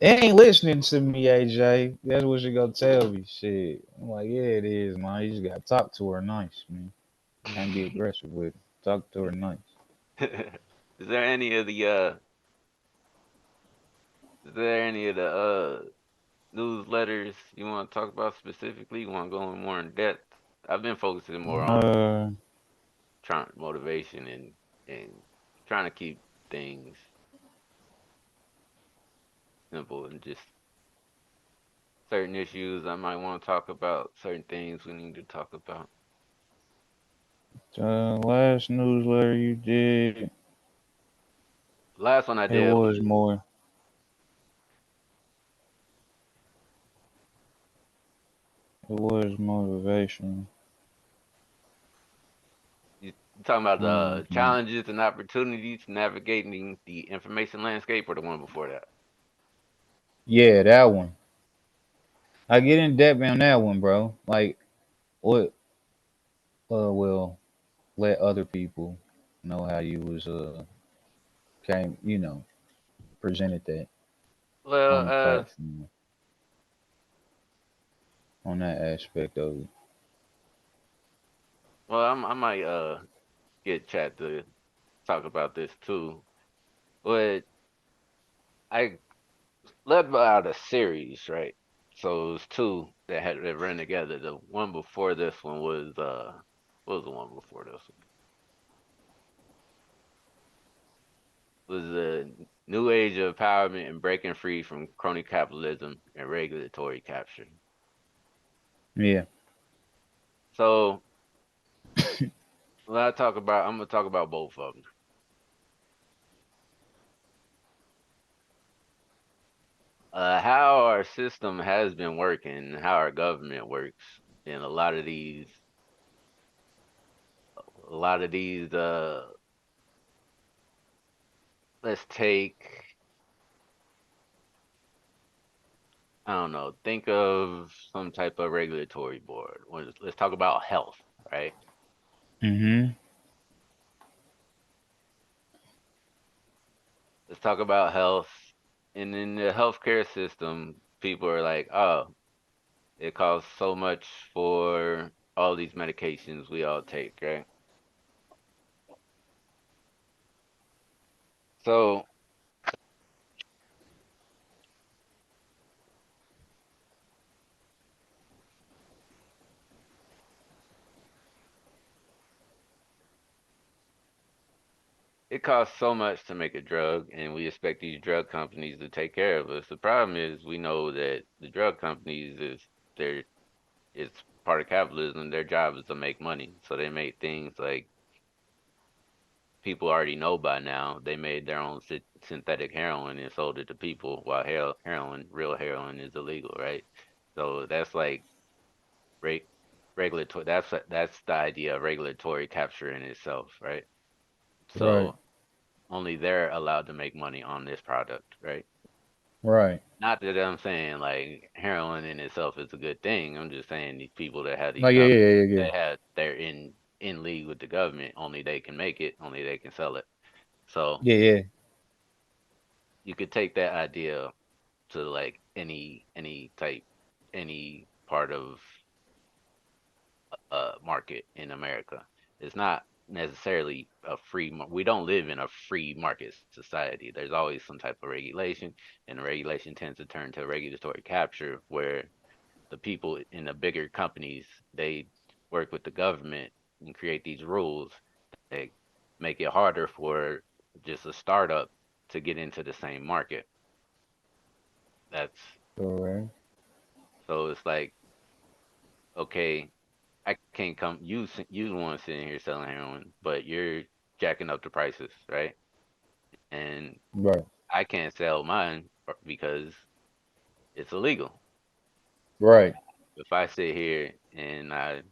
They ain't listening to me, AJ. That's what she gonna tell me. Shit. I'm like, yeah, it is, man. You just gotta talk to her nice, man. Can't be aggressive with her. Talk to her nice. Is there any of the is there any of the newsletters you want to talk about specifically? You want to go in more in depth? I've been focusing more on Uh, trying motivation and trying to keep things simple and just certain issues I might want to talk about, certain things we need to talk about. last newsletter you did, Last one I it did was was more. It was motivation. you talking about the Mhm. challenges and opportunities navigating the information landscape, or the one before that? Yeah, that one. I get in depth on that one, bro. Like, what? Well, let other people know how you was came, presented that Well, on the platform on that aspect of it. I might get chat to talk about this too. But I led out a series, right? So it was two that ran together. The one before this one was what was the one before this one? Was the new age of empowerment and breaking free from crony capitalism and regulatory capture. Yeah. So when I'm gonna talk about both of them. How our system has been working, how our government works, and a lot of these let's take, I don't know, think of some type of regulatory board. Let's talk about health, right? Mhm. Let's talk about health. And in the healthcare system, people are like, oh, it costs so much for all these medications we all take, right? So it costs so much to make a drug, and we expect these drug companies to take care of us. The problem is we know that the drug companies their it's part of capitalism. Their job is to make money. So they make things like people already know by now. They made their own synthetic heroin and sold it to people, while real heroin, is illegal, right? So that's like reg- regulatory. That's the idea of regulatory capture in itself, right? Right. So only they're allowed to make money on this product, right? Right. Not that I'm saying like heroin in itself is a good thing. I'm just saying these people that have these Like, yeah, yeah, companies, yeah, yeah, yeah. they're in league with the government. Only they can make it. Only they can sell it. So Yeah, yeah. you could take that idea to like any part of market in America. It's not necessarily a we don't live in a free market society. There's always some type of regulation, and the regulation tends to turn to regulatory capture, where the people in the bigger companies, they work with the government and create these rules that make it harder for just a startup to get into the same market. That's Correct. so it's like, okay, I can't come. You the one sitting here selling heroin, but you're jacking up the prices, right? And Right. I can't sell mine because it's illegal. Right. If I sit here and I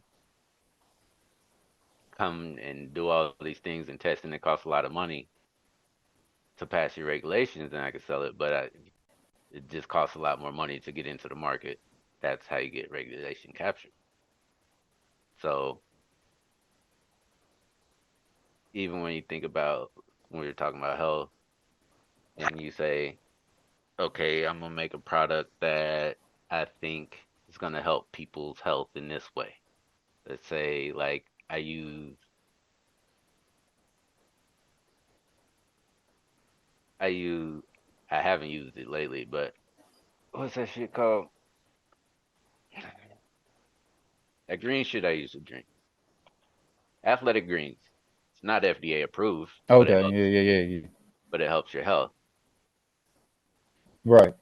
come and do all these things and test, and it costs a lot of money to pass your regulations, then I could sell it. But it just costs a lot more money to get into the market. That's how you get regulation captured. So even when you think about when you're talking about health and you say, okay, I'm gonna make a product that I think is gonna help people's health in this way. Let's say like I use I haven't used it lately, but what's that shit called? That green shit I used to drink. Athletic greens. It's not FDA approved, Okay, yeah, yeah, yeah, yeah. but it helps your health. Right.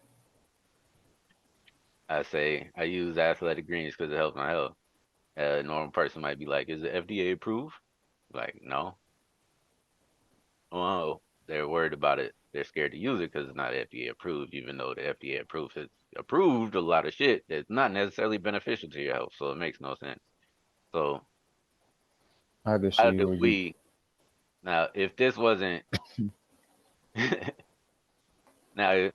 I say I use athletic greens because it helps my health. A normal person might be like, "Is it FDA approved?" Like, no. Oh, they're worried about it. They're scared to use it because it's not FDA approved, even though the FDA approved has approved a lot of shit that's not necessarily beneficial to your health. So it makes no sense. So I can how see do where you. we now? If this wasn't now,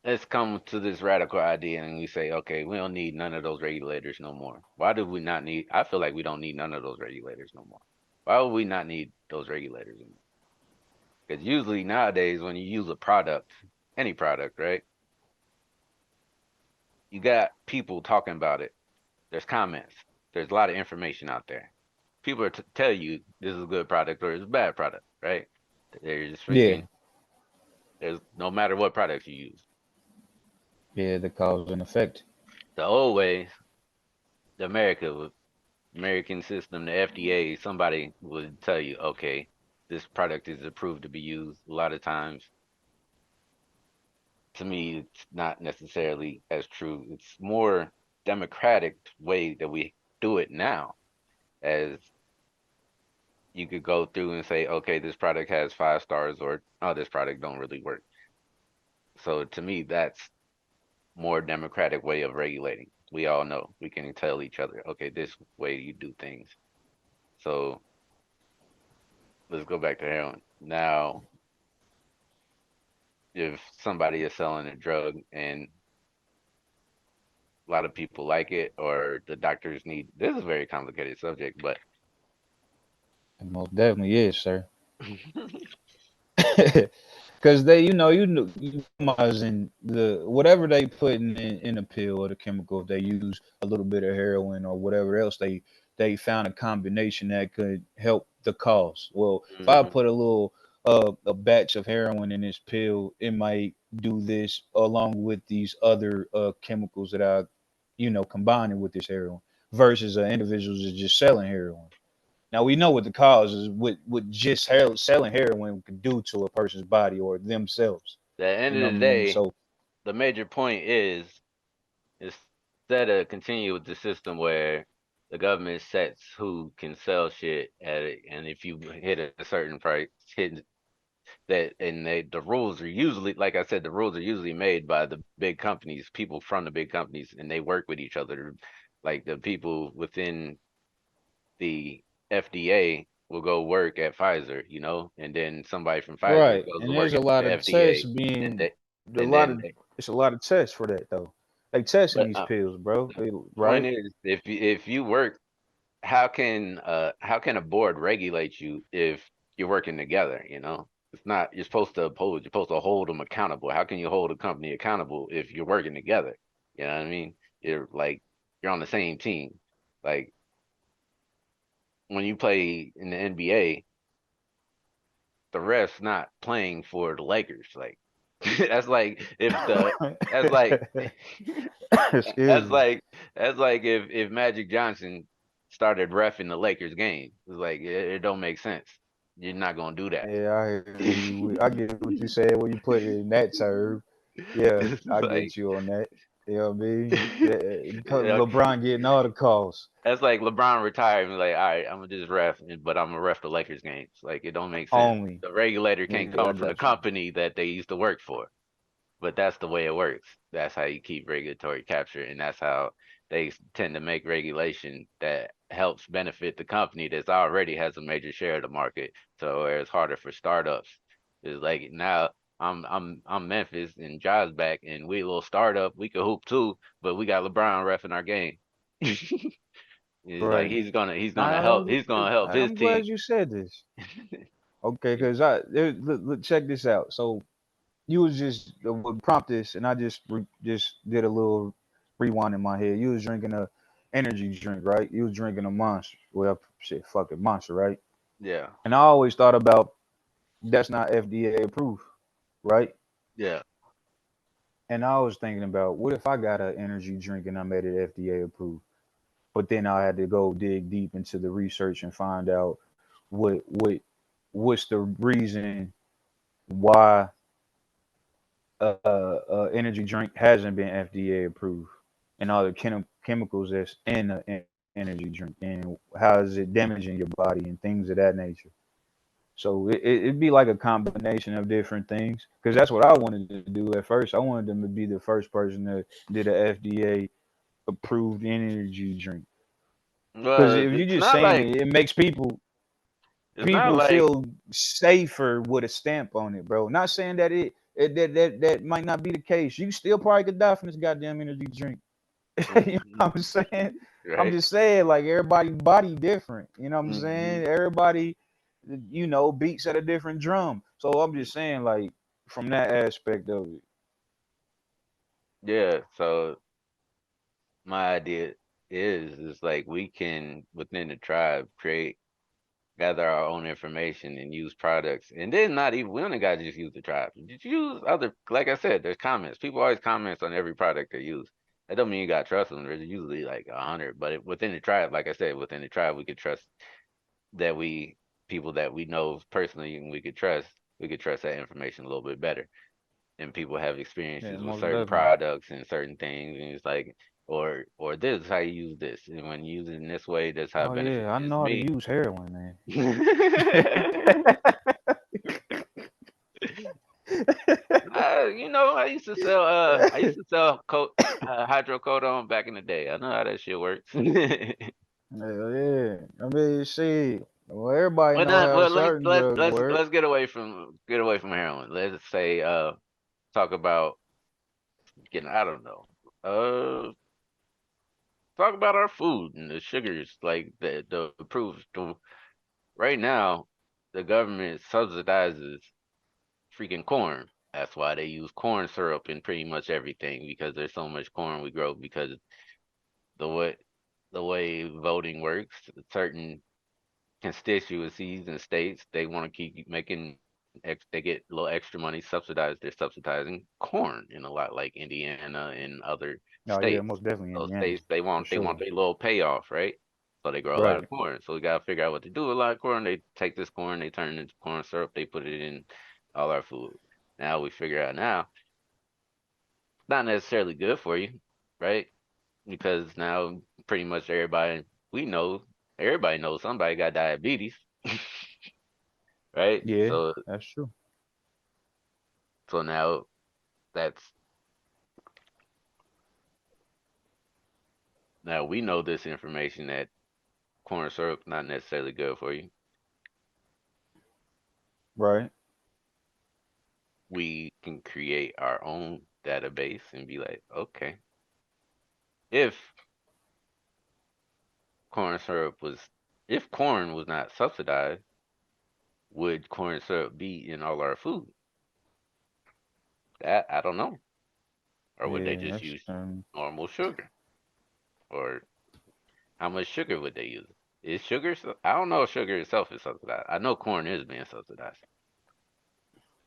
let's come to this radical idea and we say, okay, we don't need none of those regulators no more. Why do we not need? I feel like we don't need none of those regulators no more. Why would we not need those regulators anymore? Because usually nowadays, when you use a product, any product, right, you got people talking about it. There's comments. There's a lot of information out there. People are tell you this is a good product or it's a bad product, right? There's Yeah, freaking there's no matter what product you use. yeah, the cause and effect. The old way, the American system, the FDA, somebody would tell you, okay, this product is approved to be used. A lot of times, to me, it's not necessarily as true. It's more democratic way that we do it now, as you could go through and say, okay, this product has 5 stars, or oh, this product don't really work. So to me, that's more democratic way of regulating. We all know we can tell each other, okay, this way you do things. So let's go back to heroin. Now, if somebody is selling a drug and a lot of people like it, or the doctors need, this is a very complicated subject, but It most definitely is, sir. Because they, you in the whatever they put in a pill or the chemical, if they use a little bit of heroin or whatever else, they found a combination that could help the cause. Well, if I Mhm. put a batch of heroin in this pill, it might do this along with these other chemicals that I, combining with this heroin versus individuals that just selling heroin. Now we know what the cause is, what just selling heroin could do to a person's body or themselves. At the end You know of what the I mean? day, So the major point is instead of continue with the system where the government sets who can sell shit at it, and if you hit a certain price, hit that, and the rules are usually, like I said, the rules are usually made by the big companies, people from the big companies, and they work with each other. Like the people within the FDA will go work at Pfizer, and then somebody from Pfizer right, goes to and work there's a at lot the of tests FDA, and being they, a and lot then of they, it's a lot of tests for that though. They testing but these pills, bro. the point Right? is, if you work, how can a board regulate you if you're working together? It's not, you're supposed to oppose, you're supposed to hold them accountable. How can you hold a company accountable if you're working together? You know what I mean? You're like, you're on the same team. Like when you play in the NBA, the refs not playing for the Lakers. Like that's like if the that's like Excuse that's me. like that's like if Magic Johnson started refing the Lakers game. It's like it don't make sense. You're not gonna do that. Yeah, I hear you. I get what you said when you put it in that term. Yeah, It's I like get you on that. You know what I mean? Yeah, yeah, LeBron getting all the calls. that's like LeBron retired and be like, all right, I'm gonna just ref, but I'm gonna ref the Lakers games. Like it don't make sense. Only. The regulator can't Yeah, I come from the got you. company that they used to work for. But that's the way it works. That's how you keep regulatory capture, and that's how they tend to make regulation that helps benefit the company that's already has a major share of the market. So where it's harder for startups. It's like now I'm Memphis and Ja's back and we a little startup. We could hoop too, but we got LeBron refing our game. He's like Right. he's Now, gonna help his I'm team. glad you said this. Okay, because look, check this out. So you was just would prompt this, and I just did a little rewind in my head. You was drinking a energy drink, right? You was drinking a monster. Well, shit, fuck it, monster, right? Yeah, And I always thought about that's not FDA approved, right? yeah, And I was thinking about what if I got an energy drink and I made it FDA approved? But then I had to go dig deep into the research and find out what's the reason why energy drink hasn't been FDA approved, and all the chemicals that's in the energy drink, and how is it damaging your body and things of that nature. So it'd be like a combination of different things, because that's what I wanted to do at first. I wanted them to be the first person that did a FDA approved energy drink. Because but if you're just saying it, it makes it's not people like feel safer with a stamp on it, bro. Not saying that that might not be the case. You still probably could die from this goddamn energy drink. You know Mhm. what I'm saying? I'm Right. just saying, like everybody's body different. You know what I'm Hmm. saying? Everybody, beats at a different drum. So I'm just saying, like, from that aspect of it. Yeah. So my idea is like we can within the tribe create gather our own information and use products. And then not even we only gotta just use the tribe. Just use other like I said, there's comments. People always comment on every product they use. That don't mean you gotta trust them. There's usually like 100. But within the tribe, like I said, within the tribe we could trust that we people that we know personally and we could trust that information a little bit better. And people have Yeah, experiences with most certain definitely. products and certain things, and it's like, or this is how you use this, and when you use it in this way, that's how it Oh yeah, I benefits know how to me. use heroin, man. I used to sell hydrocodone back in the day. I know how that shit works. Hell yeah. I mean, shit. Well, everybody But know then, how well, certain drugs work. let's get away from heroin. Let's say talk about getting I don't know. Talk about our food and the sugars like the approved. Right now, the government subsidizes freaking corn. That's why they use corn syrup in pretty much everything because there's so much corn we grow because the way the way voting works, certain constituencies and states they want to keep making they get a little extra money subsidized. They're subsidizing corn in a lot like Indiana and other Oh yeah, states. most definitely Those Indiana, states for they want sure. their little payoff, right? So they grow a lot Right. of corn. So we gotta figure out what to do with a lot of corn. They take this corn, they turn it into corn syrup, they put it in all our food. Now we figure out now not necessarily good for you, right? Because now pretty much we know everybody knows somebody got diabetes, right? Yeah, that's true. So now that's now we know this information that corn syrup not necessarily good for you. Right. We can create our own database and be like, okay, if corn syrup was if corn was not subsidized, would corn syrup be in all our food? That I don't know. Or would they Yeah, just that's use normal sugar? Or how much sugar would they use? Is sugar? I don't know if sugar itself is subsidized. I know corn is being subsidized.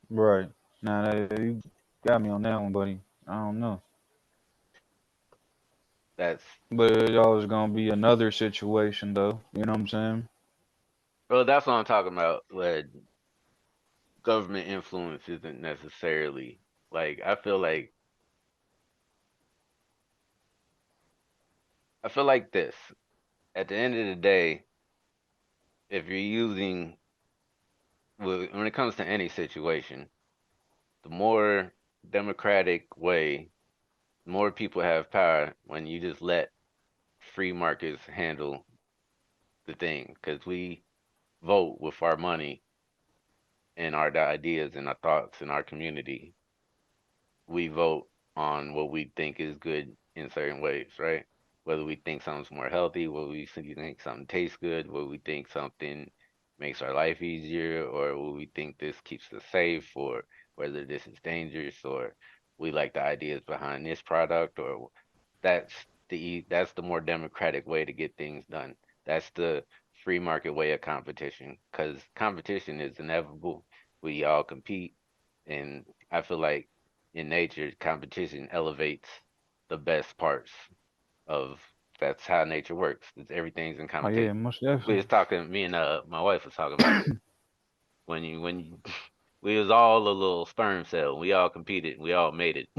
right. Now you got me on that one, buddy. I don't know, That's but it's always gonna be another situation, though. You know what I'm saying? well, that's what I'm talking about. Where government influence isn't necessarily like I feel like this. At the end of the day, if you're using when it comes to any situation, the more democratic way, the more people have power when you just let free markets handle the thing because we vote with our money and our ideas and our thoughts in our community. We vote on what we think is good in certain ways, right? Whether we think something's more healthy, whether we think something tastes good, whether we think something makes our life easier, or whether we think this keeps us safe, or whether this is dangerous, or we like the ideas behind this product, or that's that's the more democratic way to get things done. That's the free market way of competition, because competition is inevitable. We all compete, and I feel like in nature, competition elevates the best parts of that's how nature works. Everything's in Oh yeah, competition. most We definitely. was talking, me and my wife was talking about this when you, we was all a little sperm cell. We all competed. We all made it.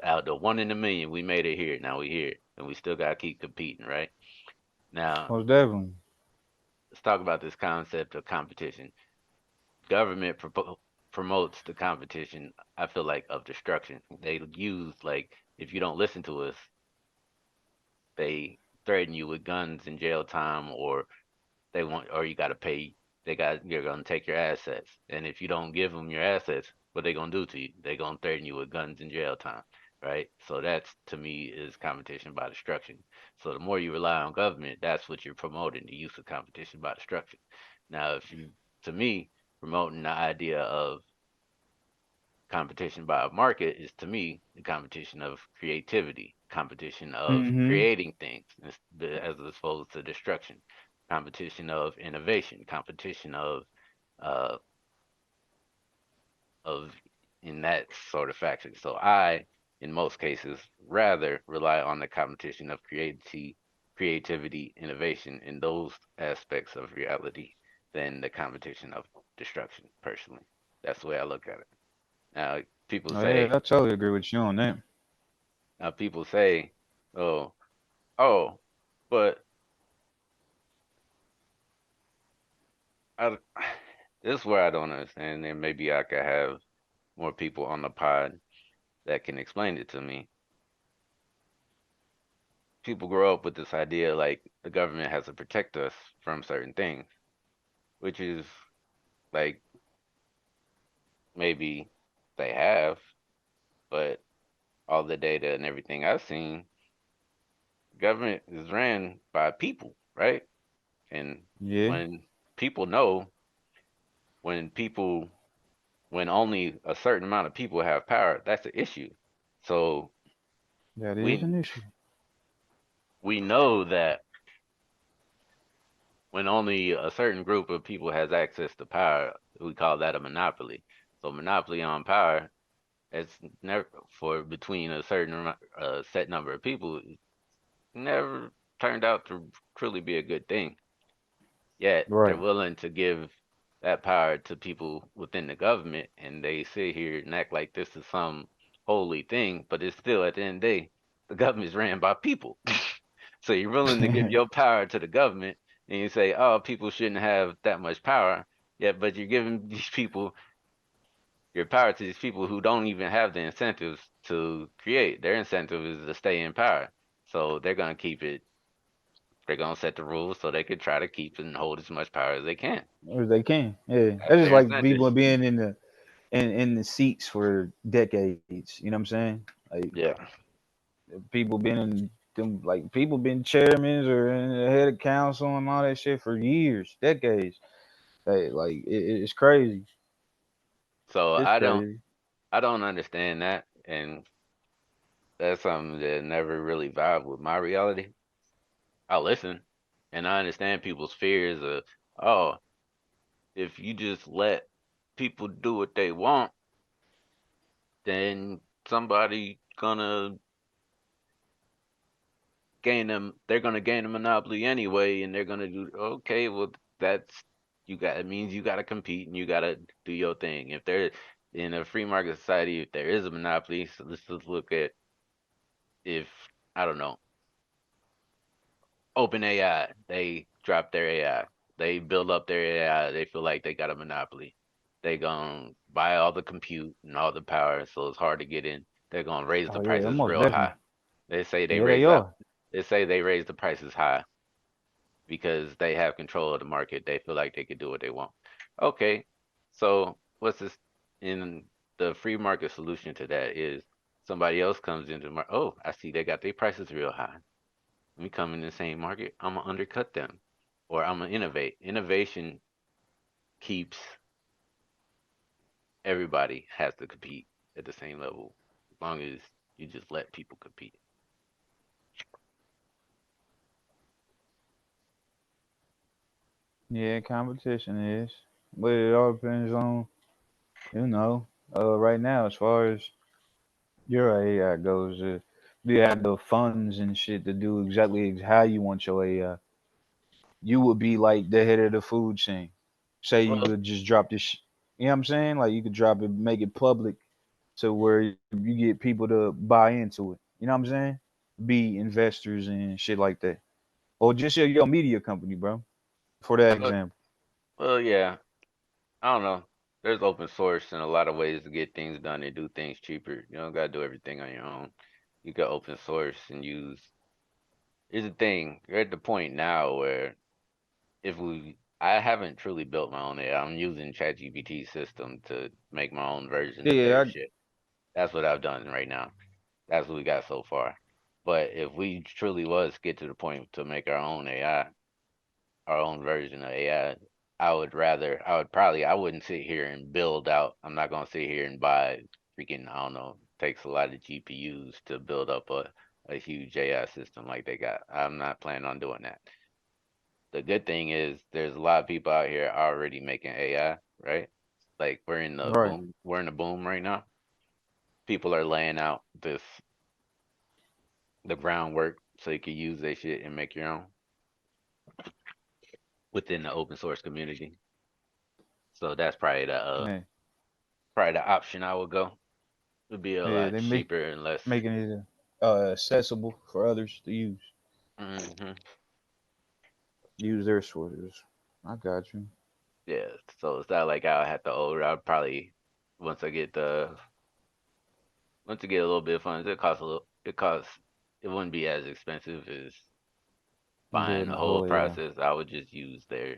Out the one in a million, we made it here. Now we here, and we still gotta keep competing, right? Now Most definitely. let's talk about this concept of competition. Government promotes the competition. I feel like of destruction. They use like if you don't listen to us, they threaten you with guns and jail time, or they want, or you got to pay. You're gonna take your assets, and if you don't give them your assets, what they gonna do to you? They gonna threaten you with guns and jail time, right? So that's to me is competition by destruction. So the more you rely on government, that's what you're promoting, the use of competition by destruction. Now, if you, to me, promoting the idea of competition by a market is to me the competition of creativity, competition of Mm-hmm. creating things as opposed to destruction, competition of innovation, competition uh of in that sort of faction. So I, in most cases, rather rely on the competition of creativity, innovation in those aspects of reality than the competition of destruction. Personally, that's the way I look at it. Now, people Oh yeah, say, I totally agree with you on that. Now people say, "Oh, oh," but I, this is where I don't understand, and maybe I could have more people on the pod that can explain it to me. People grow up with this idea like the government has to protect us from certain things, which is like maybe they have, but all the data and everything I've seen, government is ran by people, right? And Yeah, when people know, when people when only a certain amount of people have power, that's an issue. So that is we an issue. we know that when only a certain group of people has access to power, we call that a monopoly. So monopoly on power, it's never for between a certain set number of people, it's never turned out to truly be a good thing. Yet they're Right. willing to give that power to people within the government, and they sit here and act like this is some holy thing, but it's still at the end of the day, the government's ran by people. So you're willing to give your power to the government, and you say, "Oh, people shouldn't have that much power." Yeah, but you're giving these people your power to these people who don't even have the incentives to create. Their incentive is to stay in power, so they're gonna keep it. They're gonna set the rules so they can try to keep and hold as much power as they can. Or they can. Yeah. That's That's just their like incentive. people being in the seats for decades. You know what I'm saying? Like Yeah. people been in them, like people been chairmen or in the head of council and all that shit for years, decades. Like it's crazy. So It's crazy. I don't understand that, and that's something that never really vibe with my reality. I listen, and I understand people's fears of, oh, if you just let people do what they want, then somebody gonna gain them. They're gonna gain a monopoly anyway, and they're gonna do okay. Well, that's you got. It means you got to compete and you got to do your thing. If there in a free market society, if there is a monopoly, so let's just look at if I don't know, Open AI, they drop their AI, they build up their AI, they feel like they got a monopoly. They gonna buy all the compute and all the power, so it's hard to get in. They're gonna raise the Oh yeah, prices most real definitely. high. They say they Yeah, they raise up are. They say they raise the prices high because they have control of the market. They feel like they could do what they want. Okay, so what's this in the free market solution to that is somebody else comes into the market. Oh, I see they got their prices real high. Let me come in the same market. I'm gonna undercut them, or I'm gonna innovate. Innovation keeps everybody has to compete at the same level as long as you just let people compete. Yeah, competition is, but it all depends on you know. Right now, as far as your AI goes, do you have the funds and shit to do exactly how you want your AI? You would be like the head of the food chain. Say you Well, could just drop this, you know what I'm saying? Like you could drop it, make it public to where you get people to buy into it. You know what I'm saying? Be investors and shit like that. Or just your media company, bro. For that well, example. well, yeah. I don't know. There's open source and a lot of ways to get things done and do things cheaper. You don't gotta do everything on your own. You can open source and use. Here's the thing. You're at the point now where I haven't truly built my own AI. I'm using ChatGPT system to make my own version of Yeah, their shit. That's what I've done right now. That's what we got so far. But if we truly was get to the point to make our own AI, our own version of AI, I wouldn't sit here and build out. I'm not gonna sit here and buy freaking, I don't know, takes a lot of GPUs to build up a huge AI system like they got. I'm not planning on doing that. The good thing is there's a lot of people out here already making AI, right? Like right. we're in the boom right now. People are laying out the groundwork so you can use that shit and make your own within the open source community. So that's Yeah, probably the option I would go. It'd be a yeah, lot cheaper and less. making it accessible for others to Hmm. use their sources. I got you. Yeah, so it's not like I'll have to order. I'll probably once I get the once I get a little bit of funds, it costs a little. It wouldn't be as expensive as buying Building the a whole whole AI. process. I would just use their.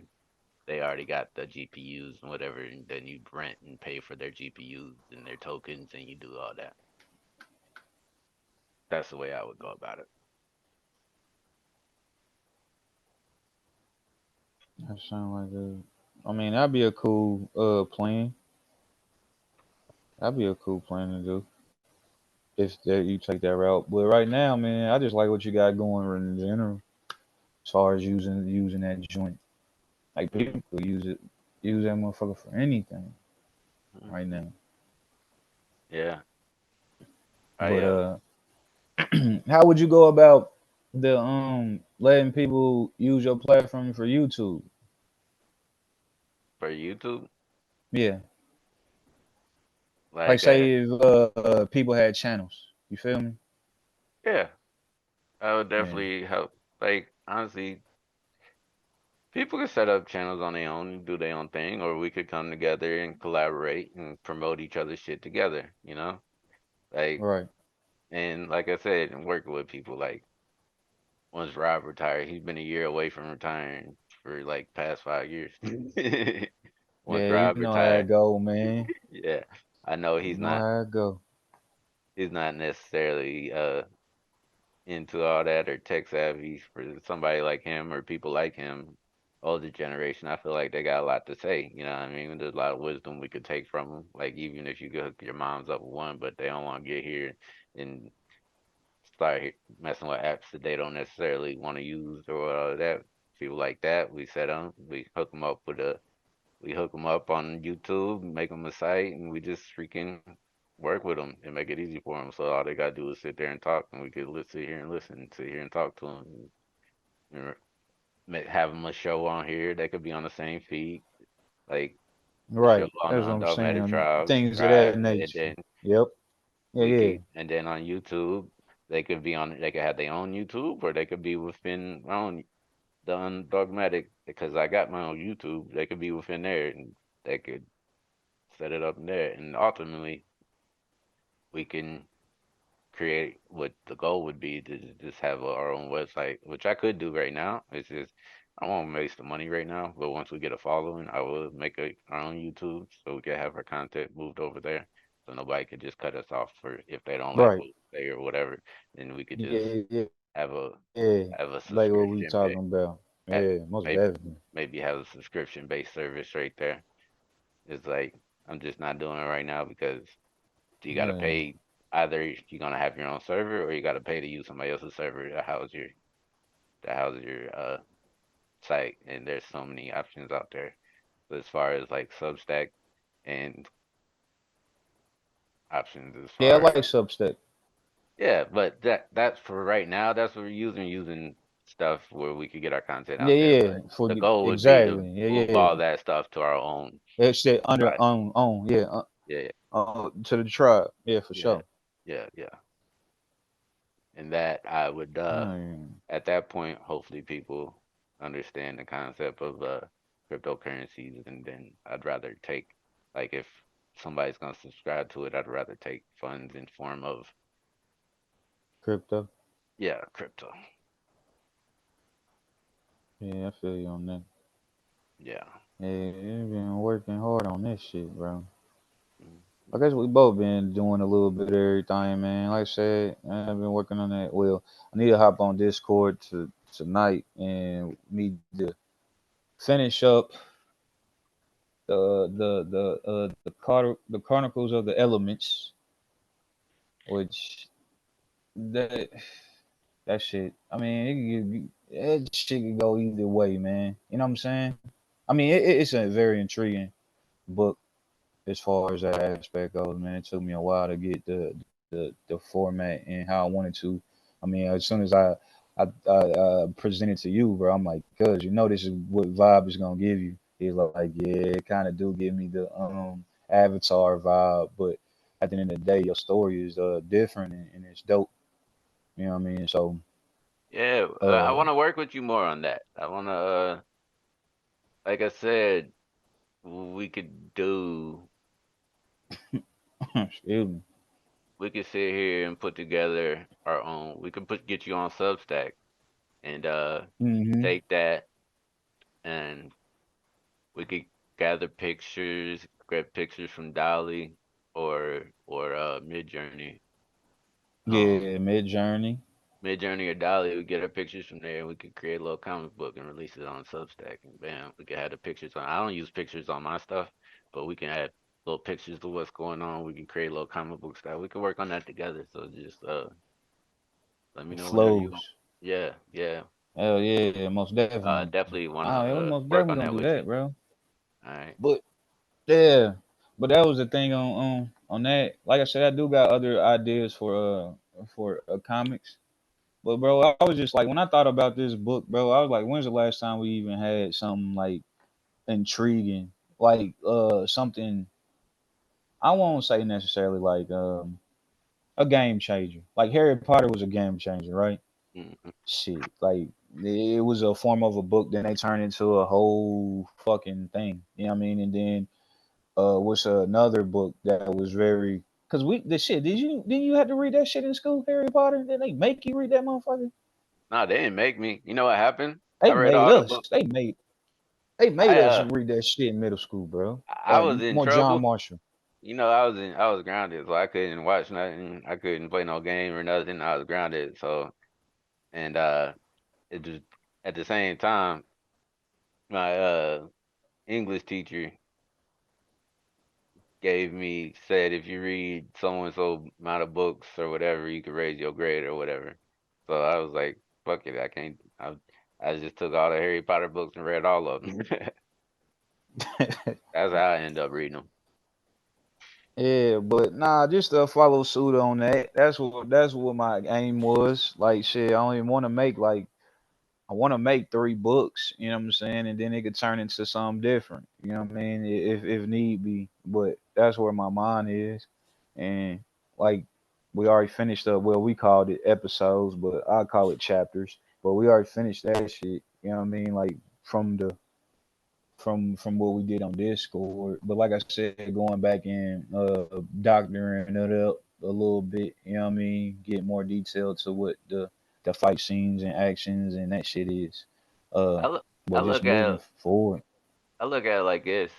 They already got the GPUs and whatever, and then you rent and pay for their GPUs and their tokens, and you do all that. That's the way I would go about it. That sound like a. I mean, that'd be a cool plan. That'd be a cool plan to do if that you take that route. But right now, man, I just like what you got going in general as far as using that joint. Like Mm, people could use that motherfucker for anything right mhm. now. Yeah, I But how would you go about the letting people use your platform for YouTube? for YouTube, Yeah, like like say if people had channels, you feel me? yeah, I would Yeah, definitely help. Like honestly, people could set up channels on their own and do their own thing, or we could come together and collaborate and promote each other's shit together, you know? Like, right. and like I said, and working with people like once Rob retired, he's been a year away from retiring for like past 5 years. Once Yeah, you Rob know how it retired, go, man. yeah, I know You know how it go. he's not necessarily into all that or tech savvy for somebody like him or people like him, older generation. I feel like they got a lot to say. You know what I mean? There's a lot of wisdom we could take from them. Like even if you could hook your moms up with one, but they don't want to get here and messing with apps that they don't necessarily want to use or all that. People like that, we hook them up on YouTube, make them a site, and we just freaking work with them and make it easy for them. So all they gotta do is sit there and talk, and we could sit here and listen, sit here and talk to them, and have them a show on here. They could be on the same feed, like a show Right. on the That's what I'm Undogmatic saying. Things of that Tribe, and nature. then Yep. Yeah, yeah. and then on YouTube, they could have their own YouTube, or they could be within my own the Undogmatic because I got my own YouTube. They could be within there, and they could set it up in there, and ultimately we can create what the goal would be to just have our own website, which I could do right now. It's just I won't waste the money right now, but once we get a following, I will make our own YouTube so we can have our content moved over there, so nobody could just cut us off for if they don't like Right. what we say or whatever. Then we could just Yeah, yeah, have a yeah. have a Like what we subscription talking base. about. Have, Yeah, most maybe definitely. maybe have a subscription based service right there. It's like I'm just not doing it right now because you got to Yeah. pay. Either you're gonna have your own server or you got to pay to use somebody else's server to house your site. And there's so many options out there. So as far as like Substack and options as Yeah, I far like as Substack. yeah, but that's for right now. That's what we're using stuff where we could get our content Yeah, out there. yeah. But For the goal would be to exactly. Yeah, move yeah. all that stuff to our own It's shit under site. yeah, Yeah, to the tribe. Yeah, for yeah, sure. yeah, yeah. And that I would Mm. at that point, hopefully people understand the concept of cryptocurrencies, and then I'd rather take like if somebody's gonna subscribe to it, I'd rather take funds in form of Crypto. yeah, crypto. Yeah, I feel you on that. Yeah. Yeah, you been working hard on this shit, bro. I Mhm. guess we both been doing a little bit of everything, man. Like I said, I've been working on that. Well, I need to hop on Discord tonight and need to finish up the Chronicles of the Elements, which that that shit. I mean, that shit could go either way, man. You know what I'm saying? I mean, it's a very intriguing book as far as that aspect goes, man. It took me a while to get the format and how I wanted to. I mean, as soon as I presented to you, bro, I'm like, cuz you know this is what vibe is gonna give you. He's like, yeah, it kind of do give me the Avatar vibe, but at the end of the day, your story is different and it's dope. You know what I mean? So Yeah, I uh, want to work with you more on that. I want to like I said, we could do excuse me. we could sit here and put together our own. We could get you on Substack and Hmm. take that and we could gather pictures, grab pictures from Dolly or Midjourney. Um, Yeah, Mid Journey. Midjourney or Dolly, we get our pictures from there. We could create a little comic book and release it on Substack, and bam, we could have the pictures on. I don't use pictures on my stuff, but we can add little pictures of what's going on. We can create a little comic book style. We can work on that together. So just let me know whenever you want. Flows. Yeah, yeah. Hell yeah, most definitely. Definitely want to Oh, yeah, we most work definitely on gonna that do with you. that, bro. All right. But yeah, but that was the thing on that. Like I said, I do got other ideas for comics. But bro, I was just like when I thought about this book, bro, I was like, when's the last time we even had something like intriguing, like something I won't say necessarily like a game changer. Like Harry Potter was a game changer, right? Mm-hmm. Shit, like it was a form of a book, then they turned into a whole fucking thing. You know what I mean? And then what's another book that was very because we the shit didn't you have to read that shit in school, Harry Potter? Did they make you read that motherfucker? No, they didn't make me. You know what happened? I They read made all the us. book. They made I us uh read that shit in middle school, bro. I was in More John trouble. Marshall. You know, I was grounded, so I couldn't watch nothing. I couldn't play no game or nothing. I was grounded. So and it just at the same time, my English teacher said if you read so and so amount of books or whatever, you could raise your grade or whatever. So I was like, fuck it, I can't. I just took all the Harry Potter books and read all of them. That's how I end up reading them. Yeah, but nah, just follow suit on that. That's what my aim was. Like shit, I only want to make like I want to make 3 books. You know what I'm saying, and then it could turn into something different. You know what I mean, if need be. But that's where my mind is, and like we already finished up. Well, we called it episodes, but I call it chapters. But we already finished that shit. You know what I mean, like from the from what we did on Discord. But like I said, going back and doctoring it up a little bit. You know what I mean? Get more detail to what the fight scenes and actions and that shit is. Uh, I look I but just look moving at forward. I look at it like this.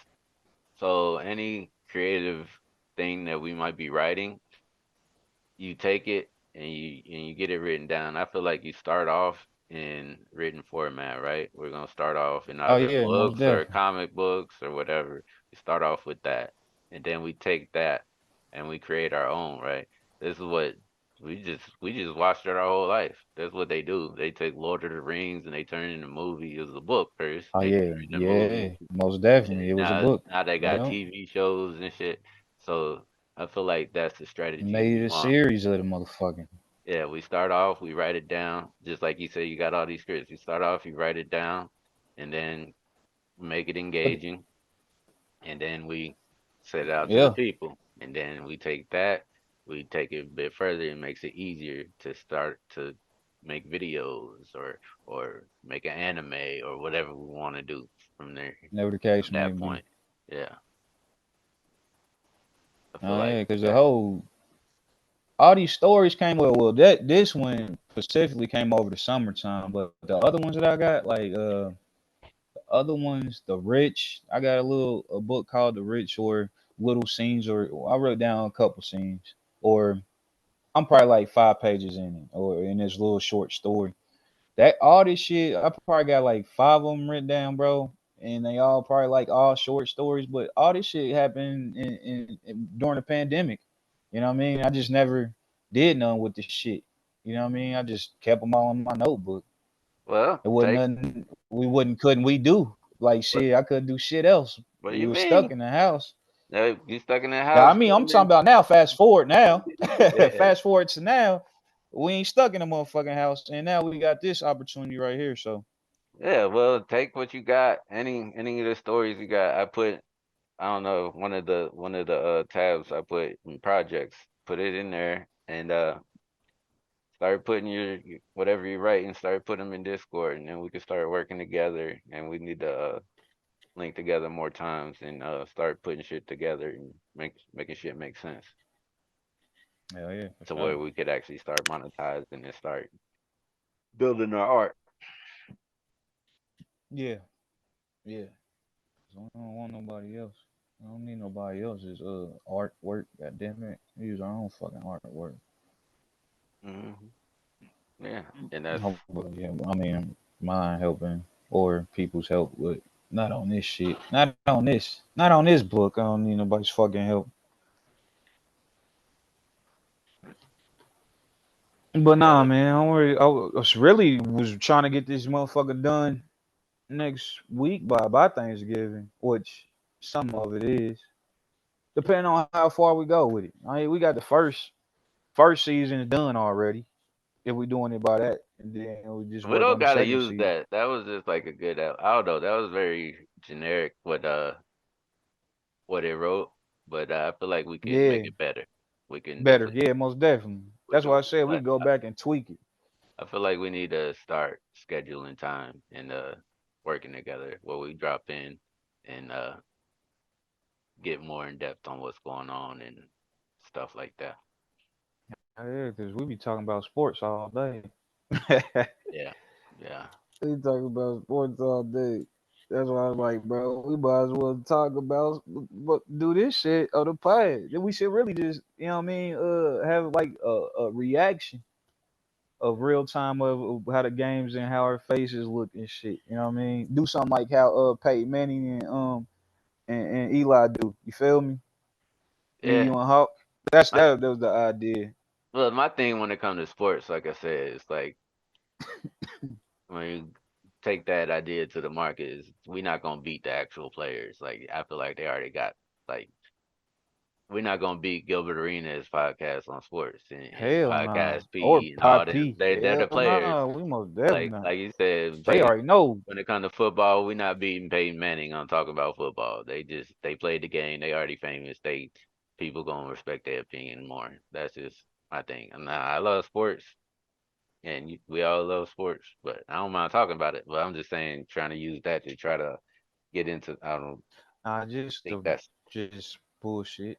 So any creative thing that we might be writing, you take it and you get it written down. I feel like you start off in written format, right? We're gonna start off in Oh either yeah, most books or definitely. comic books or whatever. We start off with that, and then we take that and we create our own, right? This is what we just watched it our whole life. That's what they do. They take Lord of the Rings and they turn it into a movie. It was a book first. Oh They turn yeah, it into a movie. yeah, most And definitely. It was a now book. now they got Yeah, TV shows and shit. So I feel like that's the strategy made we a want. series of the motherfucking. Yeah, we start off, we write it down, just like you said, you got all these scripts. You start off, you write it down, and then make it But engaging, and then we set it out to the yeah, people. And then we take that, we take it a bit further, it makes it easier to start to make videos or make an anime or whatever we want to do from there whatever the from case may that be. point. Yeah, I feel Oh like yeah, because the that. whole all these stories came well that this one specifically came over the summertime, but the other ones that I got other ones, The Rich. I got a book called The Rich or Little Scenes, or I wrote down a couple scenes, or I'm probably like 5 pages in it, or in this little short story. That all this shit, I probably got like 5 of them written down, bro, and they all probably like all short stories. But all this shit happened during the pandemic. You know what I mean? I just never did none with this shit. You know what I mean? I just kept them all in my notebook. Well, It wasn't take nothing couldn't we do? Like what shit, I couldn't do shit else. what do We you were stuck mean? in the house. You stuck in the Yeah, I house mean, I'm putting talking in. about now. Fast forward now. Yeah. Fast forward to now. We ain't stuck in a motherfucking house, and now we got this opportunity right here. So Yeah, well, take what you got. Any of the stories you got. I don't know, one of the tabs I put in projects. Put it in there and start putting whatever you write and start putting them in Discord, and then we can start working together. And we need to link together more times and start putting shit together and making shit make sense hell yeah, for to sure. where we could actually start monetizing and start building our art. Yeah, yeah. 'Cause I don't want nobody else. I don't need nobody else's artwork. God damn it, we use our own fucking artwork. Hmm. Yeah, and that's Yeah, I mean, mine helping or people's help with. Not on this shit. Not on this. Not on this book. I don't need nobody's fucking help. But nah, yeah. man, don't worry. I was really trying to get this motherfucker done next week by Thanksgiving, which some of it is, depending on how far we go with it. I mean, we got the first season done already. If we doing it by that, and then we just We work don't on the gotta second use season. that. That was just like a good. I don't know. That was very generic. What it wrote, but I feel like we can make Yeah, it better. We can better. definitely Yeah, most definitely. we That's can. why I said we But can go back and tweak it. I feel like we need to start scheduling time and working together where we drop in and get more in depth on what's going on and stuff like that. Yeah, because we be talking about sports all day. Yeah, yeah, We talking about sports all day. That's why I was like, bro, we might as well talk about, but do this shit on the pod. Then we should really just, you know what I mean, have like a reaction of real time of how the games and how our faces look and shit. You know what I mean? Do something like how Peyton Manning and Eli do. You feel me? Me, yeah. you, and Hawk. That's I, that. That was the idea. well, my thing when it comes to sports, like I said, is like when you take that idea to the market, is we're not gonna beat the actual players. Like I feel like they already got like we're not gonna beat Gilbert Arenas podcast on sports and Hell podcast nah. Or PE and all them. Poppy. They're the Hell players. nah. We most definitely Like not. like you said, They Peyton. already know. When it comes to football, we're not beating Peyton Manning on talking about football. They played the game. They already famous. People gonna respect their opinion more. That's just my thing. And I love sports, and we all love sports, but I don't mind talking about it. But I'm just saying, trying to use that to try to get into. I don't Nah, just think the that's just bullshit.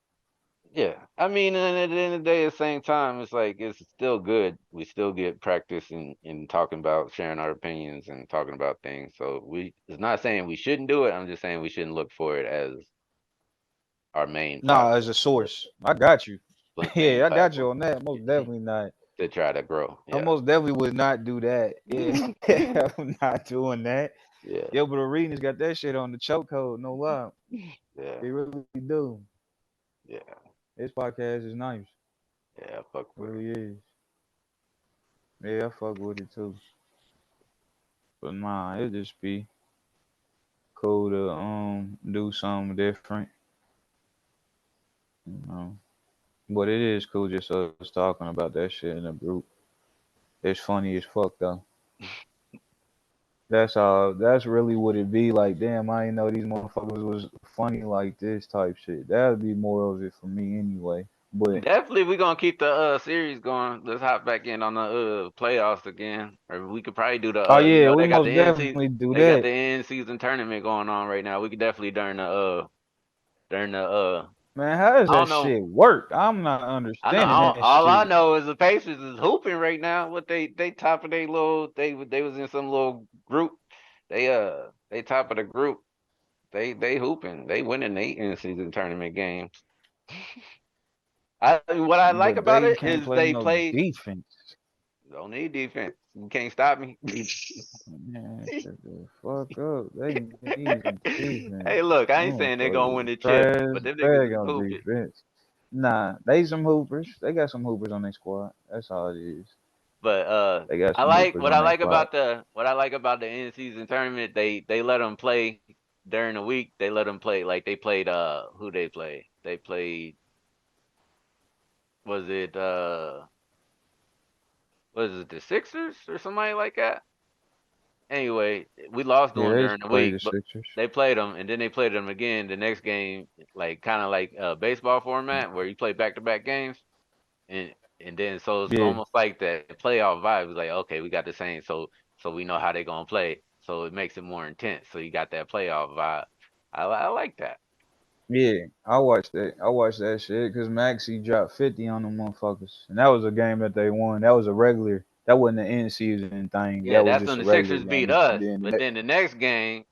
Yeah, I mean, and at the end of the day, at the same time, it's like it's still good. We still get practice in talking about sharing our opinions and talking about things. So it's not saying we shouldn't do it. I'm just saying we shouldn't look for it as our main Nah, as platform a source. I got you. main Yeah, I got you platform on that. Most definitely not. to try to grow. I Yeah. most definitely would not do that. Yeah, I'm not doing that. Yeah. Yo, but Arenas got that shit on the chokehold, no lie. Yeah. They really do. Yeah. This podcast is nice. Yeah. Fuck It with it. really is. Yeah, I fuck with it too. But nah, it just be cool to do something different, you know. But it is cool just us talking about that shit in a group. It's funny as fuck though. That's all. That's really what it be like. Damn, I didn't know these motherfuckers was funny like this type shit. That'd be more of it for me anyway. But Definitely, we're gonna keep the series going. Let's hop back in on the playoffs again, or we could probably do the oh you yeah, know we they got the most end season, definitely do they got that. the end season tournament going on right now. We could definitely during the Man, how does I that don't know. shit work? I'm not I know understanding that all I shit. know is the Pacers is hooping right now. What they top of their little they was in some little group. They top of the group. They hooping. They winning the in season tournament games. What I like But about they it can't is play they no play. defense. Don't need defense. You can't stop me. Man, shut the fuck up. They need some defense. Hey, look, I ain't saying they're gonna Motherfuckers win the chip, trash but them niggas bag is on hooping. defense. Nah, they some hoopers. They got some hoopers on their squad. That's all it is. But They got I some like hoopers what on I their like squad. about the end season tournament. They let them play during the week. They let them play like they played who they play. They played was it was it the Sixers or somebody like that? Anyway, we lost to Yeah, them they during the play week, the but Sixers. they played them and then they played them again the next game, like kind of like baseball format where you play back to back games. and and then so it's Yeah, almost like that playoff vibe is like, okay, we got the same, so we know how they're gonna play, so it makes it more intense. So you got that playoff vibe. I like that. yeah. I watched that. I watched that shit because Maxie dropped 50 on them motherfuckers, and that was a game that they won. That was a regular. That wasn't an end season thing. Yeah, That was that's just when a the regular Sixers beat game. us, Then but then the next game,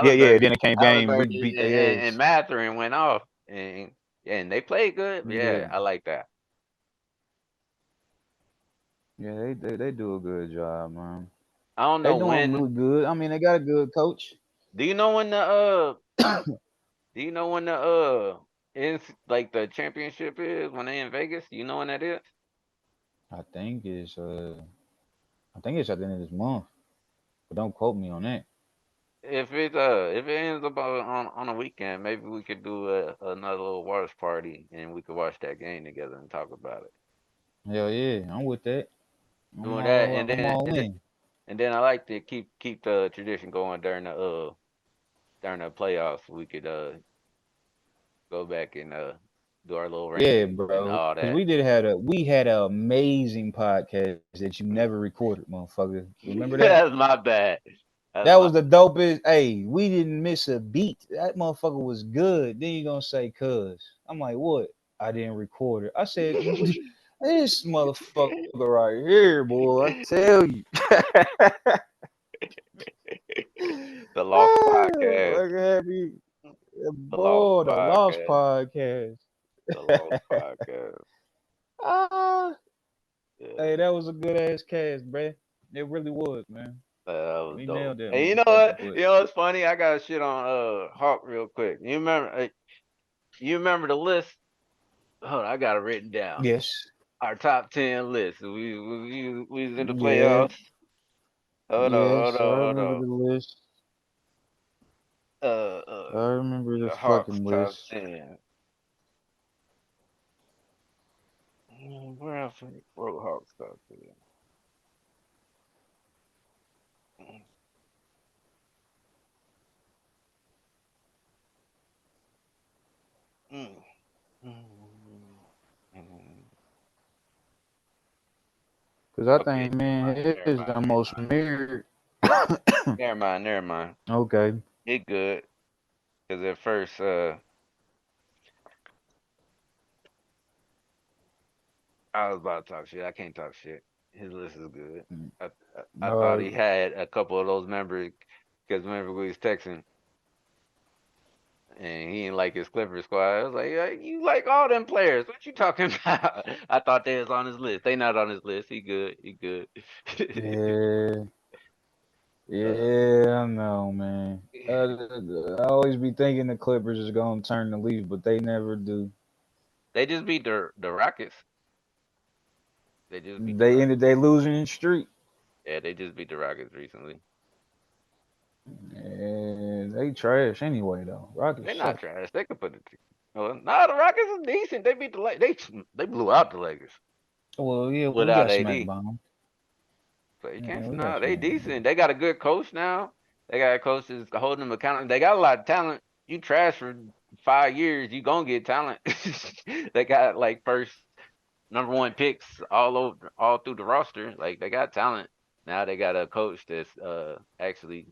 yeah, yeah. Halliburton, Then it came game. We Halliburton beat their and ass. Mathurin went off, and they played good. But Yeah, yeah, I like that. yeah. They do a good job, man. I don't They know doing when. really good. I mean, they got a good coach. Do you know when the do you know when the in like the championship is when they in Vegas? You know when that is? I think it's I think it's at the end of this month, but don't quote me on that. If it ends up on a weekend, maybe we could do another little watch party and we could watch that game together and talk about it. Hell yeah, I'm with that. Doing that, and I'm then all in. I like to keep the tradition going during the playoffs. We could go back and do our little Yeah, rankings and bro. all Cause that. we had an amazing podcast that you never recorded, motherfucker. Remember that? That's my bad. That's That my was the dopest. Hey, we didn't miss a beat. That motherfucker was good. Then you gonna say, "Cuz." I'm like, what? I didn't record it. I said, this motherfucker right here, boy. I tell you. the Lost Ah, Podcast. like happy The Lost boy, the Lost Podcast. Podcast. The Lost Podcast. Ah, hey, Yeah. that was a good ass cast, bruh. It really was, man. That was We dope. nailed that And you know motherfucker. what? But You know what's funny? I got shit on Hawk real quick. You remember the list? Hold on, I got it written down. yes, Our top 10 list. We was in the yeah, playoffs. yes, I Hold remember on. the list. Uh uh I remember the the Hawks fucking top list. 10. Where else we wrote Hawks top 10? Mm, mm, mm. Cause I Okay, think, man, his the most mirrored. never mind. Okay. It good. Cause at first, I was about to talk shit. I can't talk shit. His list is good. Mm. I thought Uh, he had a couple of those members because remember we was texting and he didn't like his Clippers squad. I was like, "Yeah, you like all them players? What you talking about?" I thought they was on his list. They not on his list. He good. He good. yeah, uh, yeah, I know, man. I always be thinking the Clippers is gonna turn the leaf, but they never do. they just beat the Rockets. They just beat the They ended Rockets. they losing streak. Yeah, they just beat the Rockets recently. And they trash anyway though. Rockets They're not suck. trash. They could put it. Well, nah, the Rockets is decent. They beat they blew out the Lakers Well, yeah, we without got smack AD. bomb. So you can't. Yeah, we got Nah, they smack decent. They got a good coach now. They got a coach that's holding them accountable. They got a lot of talent. You trash for 5 years, you gonna get talent. They got like first number 1 picks all over, all through the roster. Like they got talent. Now they got a coach that's actually